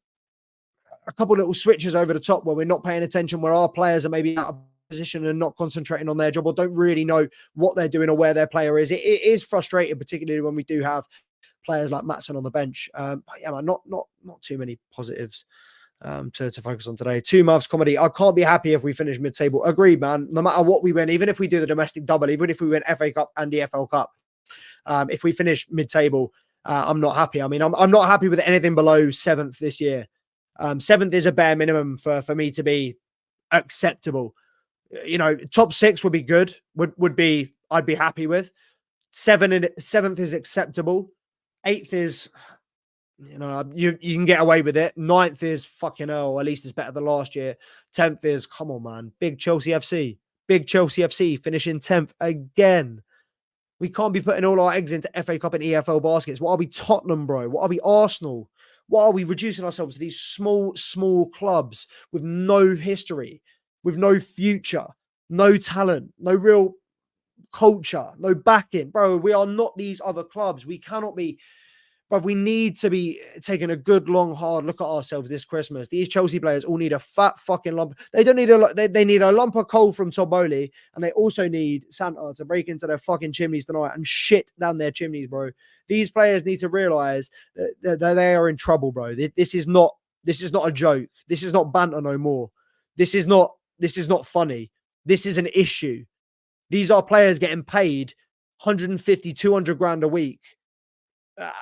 S1: a couple of little switches over the top where we're not paying attention, where our players are maybe out of position and not concentrating on their job or don't really know what they're doing or where their player is. It is frustrating, particularly when we do have players like Maatsen on the bench. Not too many positives to focus on today. 2 months comedy. I can't be happy if we finish mid-table. Agreed, man. No matter what we win, even if we do the domestic double, even if we win FA Cup and the FL Cup, if we finish mid-table, I'm not happy. I'm not happy with anything below 7th this year. 7th is a bare minimum for me to be acceptable. Top 6 would be good. I'd be happy with. 7th is acceptable. 8th is, you can get away with it. 9th is fucking hell. At least it's better than last year. 10th is, come on, man. Big Chelsea FC. Big Chelsea FC finishing 10th again. We can't be putting all our eggs into FA Cup and EFL baskets. What are we, Tottenham, bro? What are we, Arsenal? What are we, reducing ourselves to these small clubs with no history, with no future, no talent, no real culture, no backing? Bro, we are not these other clubs. We cannot be But we need to be taking a good, long, hard look at ourselves this Christmas. These Chelsea players all need a fat fucking lump. They don't need they need a lump of coal from Tomboli, and they also need Santa to break into their fucking chimneys tonight and shit down their chimneys, bro. These players need to realize that they are in trouble, bro. This is not a joke. This is not banter no more. This is not funny. This is an issue. These are players getting paid 150, 200 grand a week.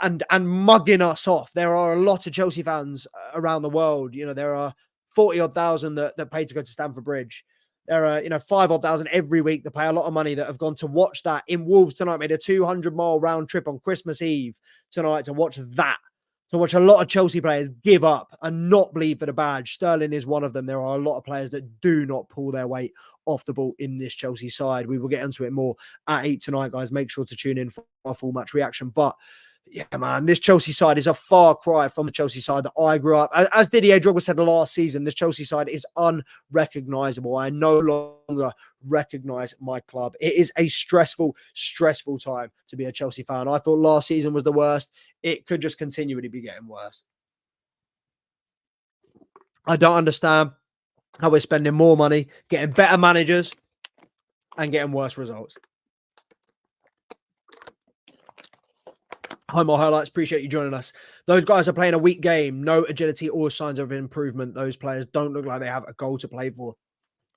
S1: And mugging us off. There are a lot of Chelsea fans around the world. You know, there are 40 odd thousand that pay to go to Stamford Bridge. There are, 5 odd thousand every week that pay a lot of money that have gone to watch that in Wolves tonight. Made a 200-mile round trip on Christmas Eve tonight to watch that. To watch a lot of Chelsea players give up and not bleed for the badge. Sterling is one of them. There are a lot of players that do not pull their weight off the ball in this Chelsea side. We will get into it more at 8 tonight, guys. Make sure to tune in for our full match reaction. But yeah, man, this Chelsea side is a far cry from the Chelsea side that I grew up. As Didier Drogba said last season, this Chelsea side is unrecognisable. I no longer recognise my club. It is a stressful time to be a Chelsea fan. I thought last season was the worst. It could just continually be getting worse. I don't understand how we're spending more money, getting better managers, and getting worse results. Hi, more highlights. Appreciate you joining us. Those guys are playing a weak game. No agility or signs of improvement. Those players don't look like they have a goal to play for.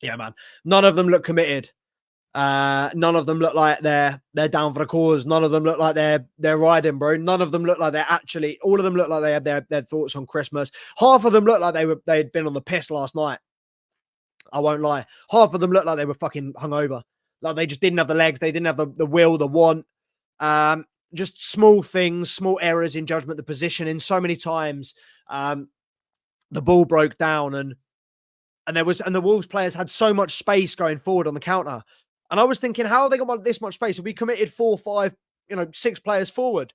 S1: Yeah, man. None of them look committed. None of them look like they're down for the cause. None of them look like they're riding, bro. None of them look like they're actually. All of them look like they had their thoughts on Christmas. Half of them look like they'd been on the piss last night. I won't lie. Half of them look like they were fucking hungover. Like they just didn't have the legs. They didn't have the will, the want. Just small things, small errors in judgment, the positioning. So many times, the ball broke down, and the Wolves players had so much space going forward on the counter. And I was thinking, how have they got this much space? Have we committed 4, 5, 6 players forward?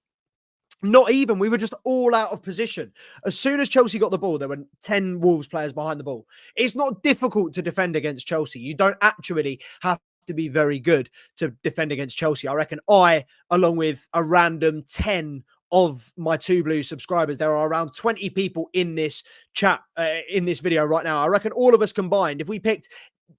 S1: Not even. We were just all out of position. As soon as Chelsea got the ball, there were 10 Wolves players behind the ball. It's not difficult to defend against Chelsea. You don't actually have to be very good to defend against Chelsea. I reckon along with a random 10 of my Two Blue subscribers, there are around 20 people in this chat, in this video right now. I reckon all of us combined, if we picked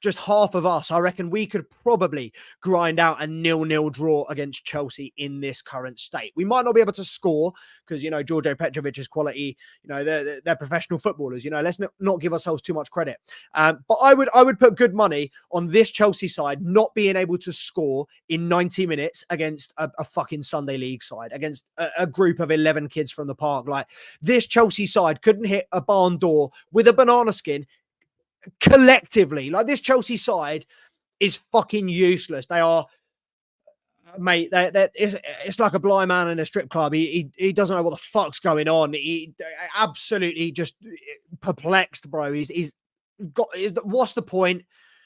S1: just half of us, I reckon we could probably grind out a 0-0 draw against Chelsea in this current state. We might not be able to score because, Georgios Petrovic's quality, they're professional footballers, let's not give ourselves too much credit. But I would put good money on this Chelsea side not being able to score in 90 minutes against a fucking Sunday League side, against a group of 11 kids from the park. Like, this Chelsea side couldn't hit a barn door with a banana skin collectively. Like, this Chelsea side is fucking useless. They are, mate, it's like a blind man in a strip club. He doesn't know what the fuck's going on. He absolutely just perplexed, bro. What's the point?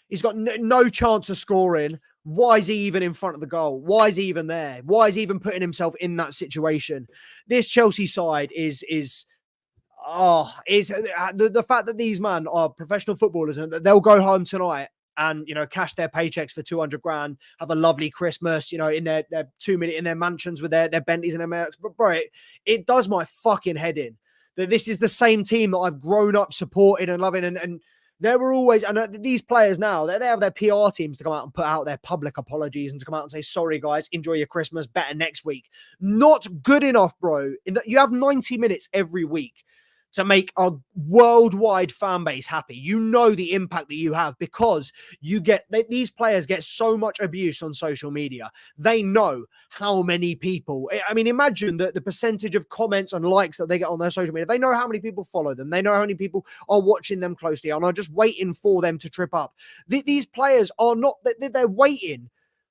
S1: He's got no chance of scoring. Why is he even in front of the goal? Why is he even there? Why is he even putting himself in that situation? This Chelsea side is the fact that these men are professional footballers and they'll go home tonight and cash their paychecks for 200 grand, have a lovely Christmas, in their 2 minute in their mansions with their Bentleys and their Mercs. But bro, it does my fucking head in that this is the same team that I've grown up supporting and loving, and there were always, and these players now, they have their PR teams to come out and put out their public apologies and to come out and say, sorry guys, enjoy your Christmas, better next week. Not good enough, bro. You have 90 minutes every week to make a worldwide fan base happy. You know the impact that you have because these players get so much abuse on social media. They know how many people, I mean, imagine the percentage of comments and likes that they get on their social media. They know how many people follow them. They know how many people are watching them closely and are just waiting for them to trip up. These players are not, they're waiting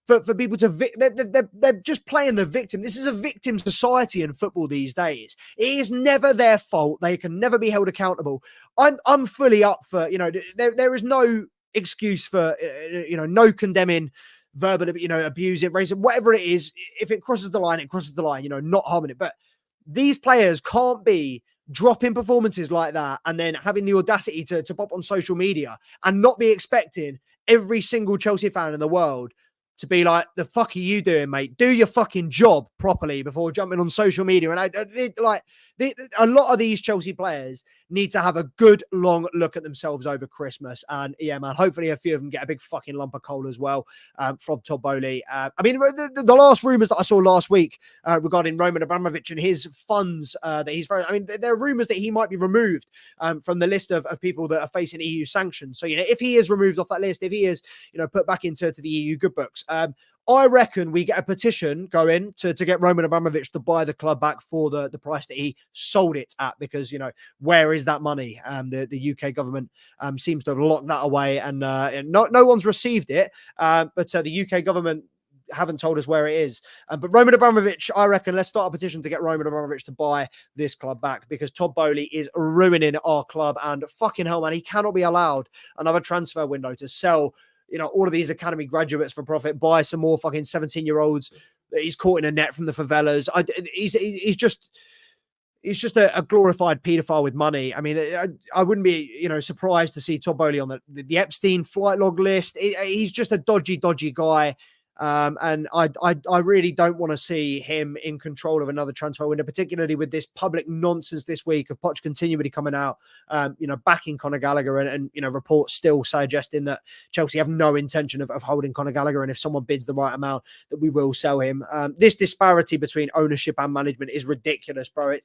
S1: for people to, they're just playing the victim. This is a victim society in football these days. It is never their fault. They can never be held accountable. I'm fully up for, there is no excuse for, no condemning verbal, abusing, racism, whatever it is. If it crosses the line, it crosses the line, not harming it. But these players can't be dropping performances like that and then having the audacity to pop on social media and not be expecting every single Chelsea fan in the world to be like, the fuck are you doing, mate? Do your fucking job properly before jumping on social media. And a lot of these Chelsea players need to have a good long look at themselves over Christmas. And yeah, man, hopefully a few of them get a big fucking lump of coal as well from Todd Boehly. I mean, the last rumours that I saw last week regarding Roman Abramovich and his funds that he's very, I mean, there are rumours that he might be removed from the list of people that are facing EU sanctions. So, if he is removed off that list, if he is, put back into the EU good books, I reckon we get a petition going to get Roman Abramovich to buy the club back for the price that he sold it at, because, where is that money? The UK government seems to have locked that away, and no one's received it. But the UK government haven't told us where it is. But Roman Abramovich, I reckon, let's start a petition to get Roman Abramovich to buy this club back, because Todd Boehly is ruining our club. And fucking hell, man, he cannot be allowed another transfer window to sell all of these academy graduates for profit, buy some more fucking 17-year-olds that he's caught in a net from the favelas. He's just a glorified paedophile with money. I mean, I wouldn't be, surprised to see Todd Boehly on the Epstein flight log list. He's just a dodgy guy. And I really don't want to see him in control of another transfer window, particularly with this public nonsense this week of Poch continually coming out, backing Conor Gallagher, and reports still suggesting that Chelsea have no intention of holding Conor Gallagher, and if someone bids the right amount, that we will sell him. This disparity between ownership and management is ridiculous, bro.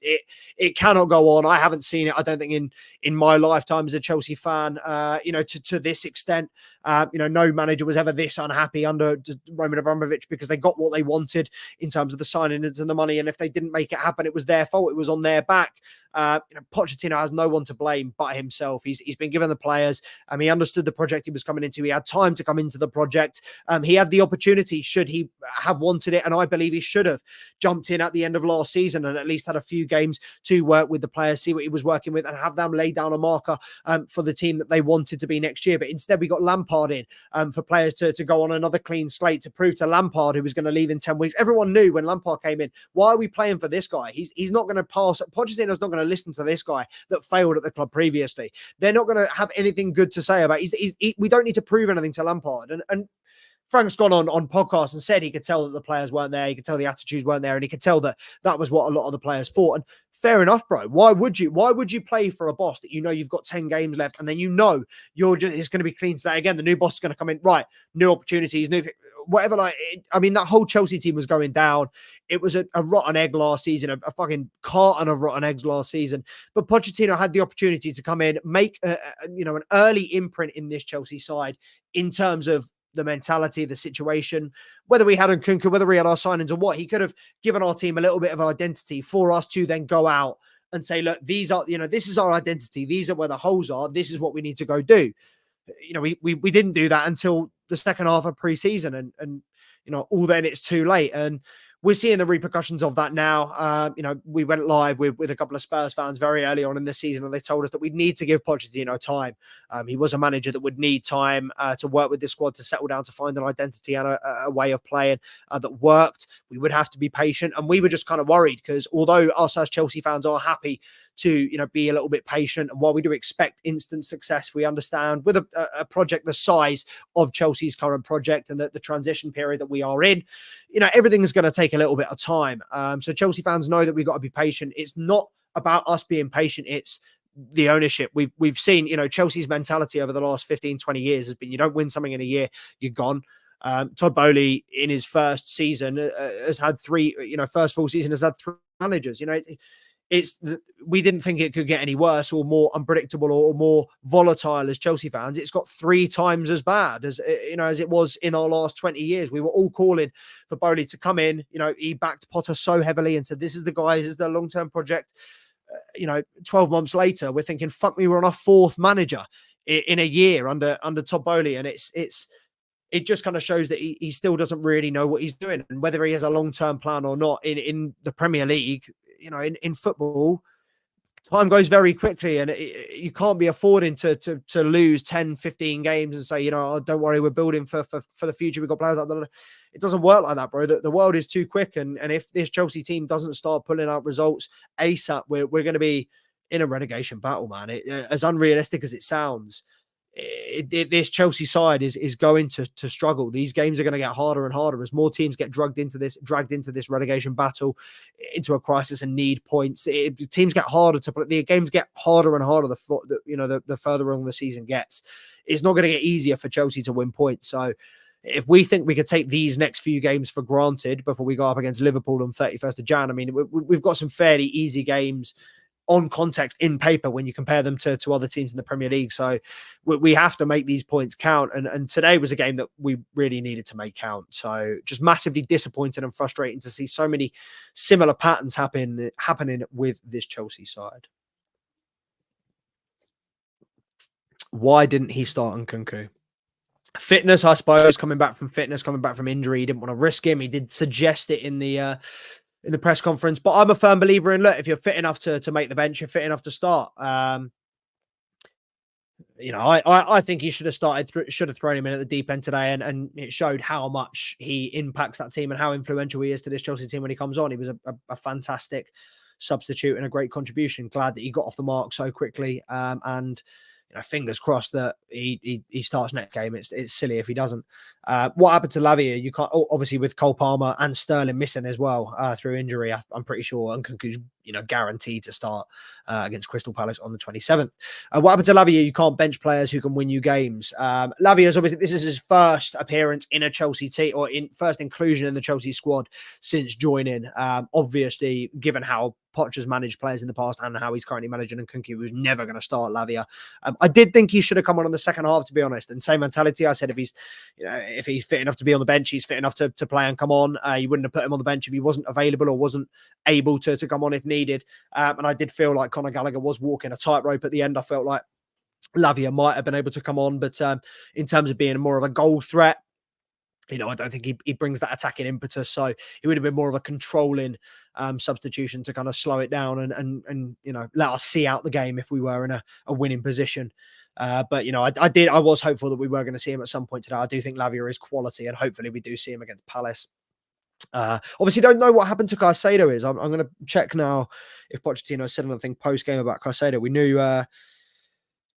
S1: It cannot go on. I haven't seen it, I don't think, in my lifetime as a Chelsea fan, to this extent. No manager was ever this unhappy under Roman Abramovich, because they got what they wanted in terms of the signings and the money. And if they didn't make it happen, it was their fault. It was on their back. Pochettino has no one to blame but himself. He's been given the players. He understood the project he was coming into. He had time to come into the project. He had the opportunity, should he have wanted it. And I believe he should have jumped in at the end of last season and at least had a few games to work with the players, see what he was working with, and have them lay down a marker for the team that they wanted to be next year. But instead, we got Lampard in for players to go on another clean slate, to prove to Lampard, who was going to leave in 10 weeks. Everyone knew when Lampard came in, why are we playing for this guy? He's not going to pass. Pochettino's not going to listen to this guy that failed at the club previously. They're not going to have anything good to say about. We don't need to prove anything to Lampard. And Frank's gone on podcasts and said he could tell that the players weren't there. He could tell the attitudes weren't there, and he could tell that was what a lot of the players thought. And fair enough, bro. Why would you play for a boss that you've got 10 games left, and then it's going to be clean slate again? The new boss is going to come in, right? New opportunities, new whatever. That whole Chelsea team was going down. It was a rotten egg last season, a fucking carton of rotten eggs last season. But Pochettino had the opportunity to come in, make an early imprint in this Chelsea side in terms of the mentality, the situation, whether we had Nkunku, whether we had our signings or what. He could have given our team a little bit of identity for us to then go out and say, look, these are, this is our identity. These are where the holes are. This is what we need to go do. We didn't do that until the second half of pre-season, and all then it's too late. And we're seeing the repercussions of that now. We went live with a couple of Spurs fans very early on in the season, and they told us that we need to give Pochettino time. He was a manager that would need time to work with this squad, to settle down, to find an identity and a way of playing that worked. We would have to be patient, and we were just kind of worried, because although us as Chelsea fans are happy to be a little bit patient, and while we do expect instant success, we understand with a project the size of Chelsea's current project and the transition period that we are in, everything is going to take a little bit of time. So Chelsea fans know that we've got to be patient. It's not about us being patient, it's the ownership. We've seen Chelsea's mentality over the last 15, 20 years has been, you don't win something in a year, you're gone. Todd Boehly in his first season has had first full season has had 3 managers. We didn't think it could get any worse or more unpredictable or more volatile as Chelsea fans. It's got 3 times as bad as it was in our last 20 years. We were all calling for Boehly to come in. He backed Potter so heavily and said, this is the guy, this is the long-term project. 12 months later, we're thinking, fuck me, we're on our 4th manager in a year under Todd Boehly. And it just kind of shows that he still doesn't really know what he's doing, and whether he has a long-term plan or not in the Premier League. In football, time goes very quickly, and you can't be affording to lose 10, 15 games and say, oh, don't worry, we're building for the future. We've got players like that. It doesn't work like that, bro. The world is too quick. And if this Chelsea team doesn't start pulling out results ASAP, we're going to be in a relegation battle, man. As unrealistic as it sounds, this Chelsea side is going to struggle. These games are going to get harder and harder as more teams get dragged into this relegation battle, into a crisis and need points. Teams get harder to play. The games get harder and harder. The further along the season gets, it's not going to get easier for Chelsea to win points. So if we think we could take these next few games for granted before we go up against Liverpool on 31st of Jan, I mean, we've got some fairly easy games on context in paper when you compare them to other teams in the Premier League. So we have to make these points count. And today was a game that we really needed to make count. So just massively disappointed and frustrating to see so many similar patterns happening with this Chelsea side. Why didn't he start Nkunku? Fitness, I suppose, coming back from injury. He didn't want to risk him. He did suggest it in the press conference, but I'm a firm believer in, look, if you're fit enough to make the bench, you're fit enough to start. I think he should have started, should have thrown him in at the deep end today, and it showed how much he impacts that team and how influential he is to this Chelsea team when he comes on. He was a fantastic substitute and a great contribution. Glad that he got off the mark so quickly, and fingers crossed that he starts next game. It's silly if he doesn't. What happened to Lavia? You can't, obviously, with Cole Palmer and Sterling missing as well through injury. I'm pretty sure Nkunku's guaranteed to start against Crystal Palace on the 27th. What happened to Lavia? You can't bench players who can win you games. Lavia's obviously, this is his first appearance in a Chelsea team, or first inclusion in the Chelsea squad since joining. Obviously, given how Poch has managed players in the past and how he's currently managing Nkunku, who's never going to start Lavia. I did think he should have come on the second half, to be honest. And same mentality. I said if he's fit enough to be on the bench, he's fit enough to play and come on. You wouldn't have put him on the bench if he wasn't available or wasn't able to come on if needed. And I did feel like Conor Gallagher was walking a tightrope at the end. I felt like Lavia might have been able to come on, but in terms of being more of a goal threat, I don't think he brings that attacking impetus. So he would have been more of a controlling substitution to kind of slow it down and let us see out the game if we were in a winning position. But I was hopeful that we were going to see him at some point today. I do think Lavia is quality, and hopefully we do see him against Palace. Obviously, don't know what happened to Caicedo. I'm going to check now if Pochettino said anything post game about Caicedo.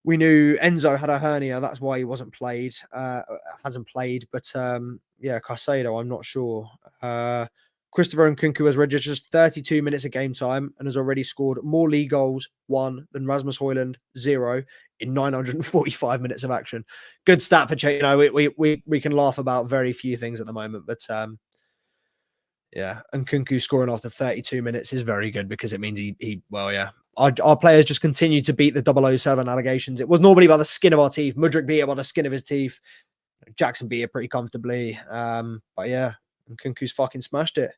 S1: We knew Enzo had a hernia. That's why he hasn't played. But Caicedo, I'm not sure. Christopher Nkunku has registered 32 minutes of game time and has already scored more league goals, 1, than Rasmus Højlund, 0, in 945 minutes of action. Good stat for Chelsea. We can laugh about very few things at the moment, but Nkunku scoring after 32 minutes is very good because it means our players just continue to beat the 007 allegations. It was normally by the skin of our teeth. Mudryk beat it by the skin of his teeth. Jackson beat it pretty comfortably. Nkunku's fucking smashed it.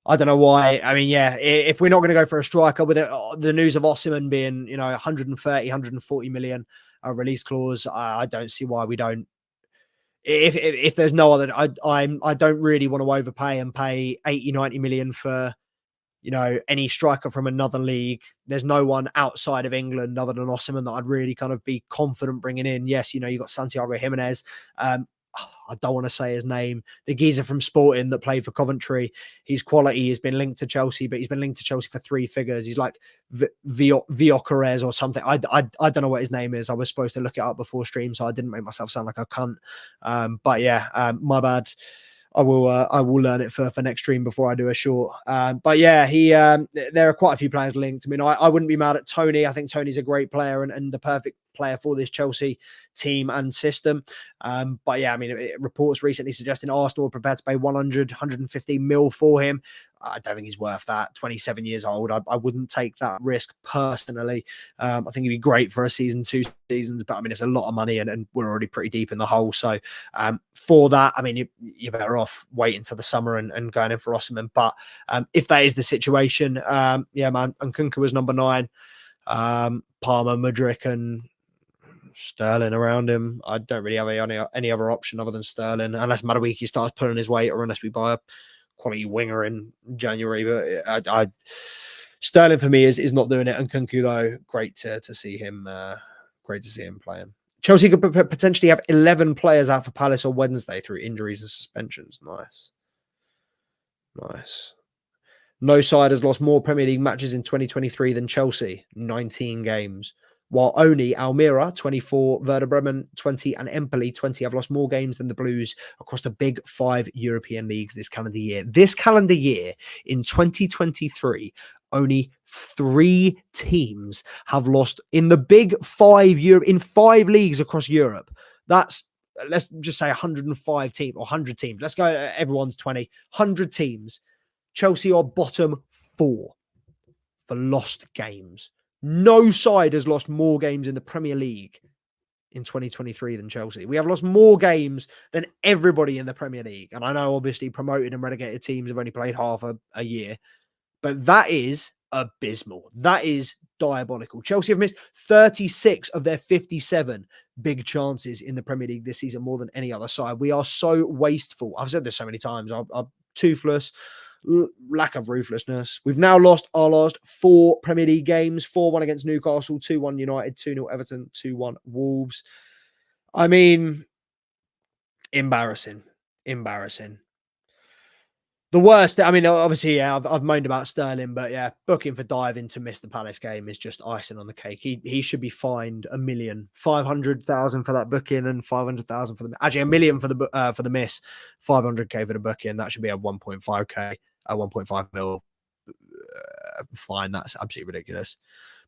S1: I don't know why. I mean, if we're not going to go for a striker with the news of Osimhen being, 130, 140 million release clause, I don't see why we don't. If there's no other, I don't really want to overpay and pay 80, 90 million for, any striker from another league. There's no one outside of England other than Osimhen that I'd really kind of be confident bringing in. Yes, you got Santiago Jimenez. I don't want to say his name. The geezer from Sporting that played for Coventry. His quality has been linked to Chelsea, but he's been linked to Chelsea for 3 figures. He's like Viocares or something. I don't know what his name is. I was supposed to look it up before stream, so I didn't make myself sound like a cunt. My bad. I will learn it for next stream before I do a short. There are quite a few players linked. I mean, I wouldn't be mad at Tony. I think Tony's a great player and the perfect player for this Chelsea team and system. Reports recently suggesting Arsenal are prepared to pay 150 mil for him. I don't think he's worth that. 27 years old. I wouldn't take that risk personally. I think he'd be great for a season, 2 seasons, but it's a lot of money and we're already pretty deep in the hole. So for that, you're better off waiting until the summer and going in for Osimhen. But if that is the situation, Nkunku was number 9. Palmer, Mudryk and Sterling around him. I don't really have any other option other than Sterling, unless Mudryk starts pulling his weight or unless we buy a quality winger in January. But Sterling for me is not doing it. And Nkunku, though, great to see him. Great to see him playing. Chelsea could potentially have 11 players out for Palace on Wednesday through injuries and suspensions. Nice. No side has lost more Premier League matches in 2023 than Chelsea. 19 games. while only Almira, 24, Werder Bremen, 20, and Empoli, 20, have lost more games than the Blues across the big 5 European leagues this calendar year. This calendar year, in 2023, only 3 teams have lost in the big 5 in 5 leagues across Europe. That's, let's just say 105 teams or 100 teams. Let's go, everyone's 20, 100 teams. Chelsea are bottom 4 for lost games. No side has lost more games in the Premier League in 2023 than Chelsea. We have lost more games than everybody in the Premier League. And I know obviously promoted and relegated teams have only played half a year, but that is abysmal. That is diabolical. Chelsea have missed 36 of their 57 big chances in the Premier League this season, more than any other side. We are so wasteful. I've said this so many times. I'm toothless. Lack of ruthlessness. We've now lost our last 4 Premier League games. 4-1 against Newcastle, 2-1 United, 2-0 Everton, 2-1 Wolves. I mean, embarrassing. The worst, I mean, obviously, yeah, I've moaned about Sterling, but yeah, booking for diving to miss the Palace game is just icing on the cake. He should be fined $1 million, 500,000 for that booking, and 500,000 for $1 million for the miss, 500k for the booking. That should be a 1.5k, a 1.5 mil fine. That's absolutely ridiculous.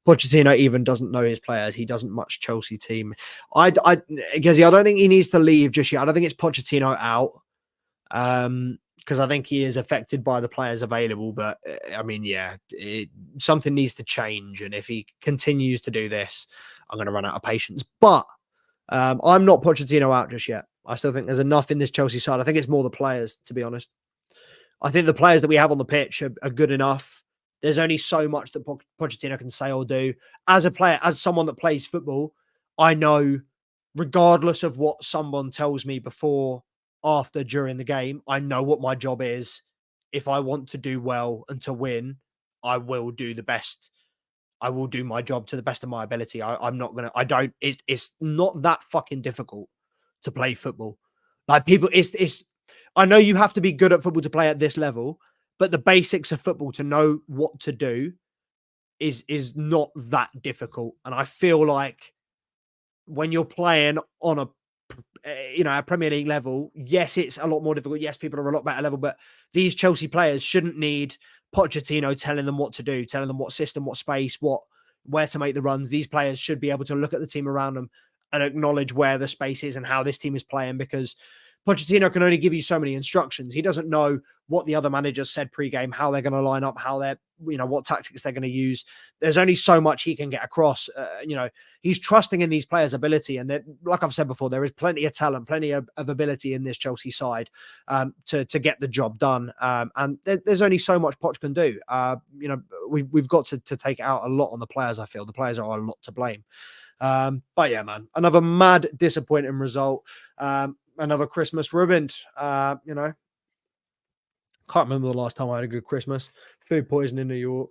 S1: Pochettino even doesn't know his players. He doesn't much Chelsea team. Gezi, I don't think he needs to leave just yet. I don't think it's Pochettino out. Because I think he is affected by the players available. But I mean, yeah, something needs to change. And if he continues to do this, I'm going to run out of patience. But I'm not Pochettino out just yet. I still think there's enough in this Chelsea side. I think it's more the players, to be honest. I think the players that we have on the pitch are good enough. There's only so much that Pochettino can say or do. As a player, as someone that plays football, I know, regardless of what someone tells me before, after, during the game, I know what my job is. If I want to do well and to win, I will do the best. I will do my job to the best of my ability. I'm not going to, it's not that fucking difficult to play football. Like people, I know you have to be good at football to play at this level, but the basics of football to know what to do is not that difficult. And I feel like when you're playing on a Premier League level, yes, it's a lot more difficult. Yes, people are a lot better level, but these Chelsea players shouldn't need Pochettino telling them what to do, telling them what system, what space, where to make the runs. These players should be able to look at the team around them and acknowledge where the space is and how this team is playing, because Pochettino can only give you so many instructions. He doesn't know what the other managers said pre-game, how they're going to line up, how they're, what tactics they're going to use. There's only so much he can get across. He's trusting in these players' ability. And like I've said before, there is plenty of talent, plenty of ability in this Chelsea side to get the job done. And there's only so much Poch can do. We've got to take out a lot on the players, I feel. The players are a lot to blame. But yeah, man, another mad disappointing result. Another Christmas ruined. Can't remember the last time I had a good Christmas. Food poison in New York.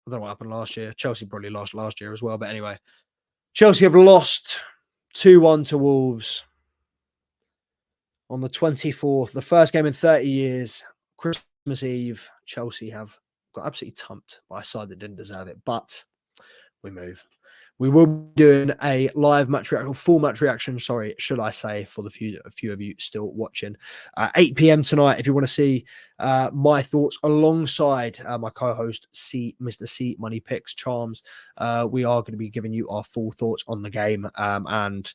S1: I don't know what happened last year. Chelsea probably lost last year as well. But anyway, Chelsea have lost 2-1 to Wolves on the 24th. The first game in 30 years. Christmas Eve. Chelsea have got absolutely tumped by a side that didn't deserve it. But we move. We will be doing a live match reaction, full match reaction, sorry, should I say, for the few of you still watching. 8 p.m. tonight, if you want to see my thoughts alongside my co-host, Mr. C Money Picks Charms. We are going to be giving you our full thoughts on the game and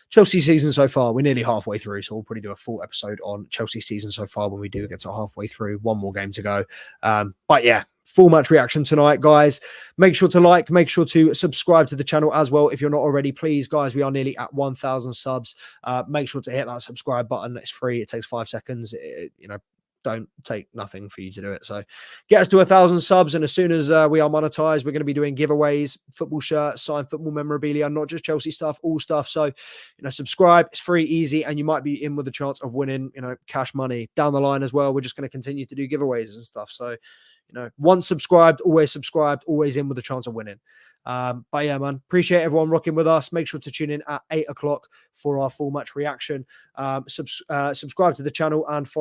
S1: Chelsea season so far. We're nearly halfway through, so we'll probably do a full episode on Chelsea season so far when we do get to halfway through. One more game to go. But yeah, full match reaction tonight, guys. Make sure to make sure to subscribe to the channel as well. If you're not already, please, guys, we are nearly at 1,000 subs. Make sure to hit that subscribe button. It's free. It takes 5 seconds. Don't take nothing for you to do it. So get us to 1,000 subs. And as soon as we are monetized, we're going to be doing giveaways, football shirts, signed football memorabilia, not just Chelsea stuff, all stuff. So, subscribe. It's free, easy, and you might be in with a chance of winning, cash money down the line as well. We're just going to continue to do giveaways and stuff. So, once subscribed, always in with a chance of winning. But yeah, man, appreciate everyone rocking with us. Make sure to tune in at 8 o'clock for our full match reaction. Subscribe to the channel and follow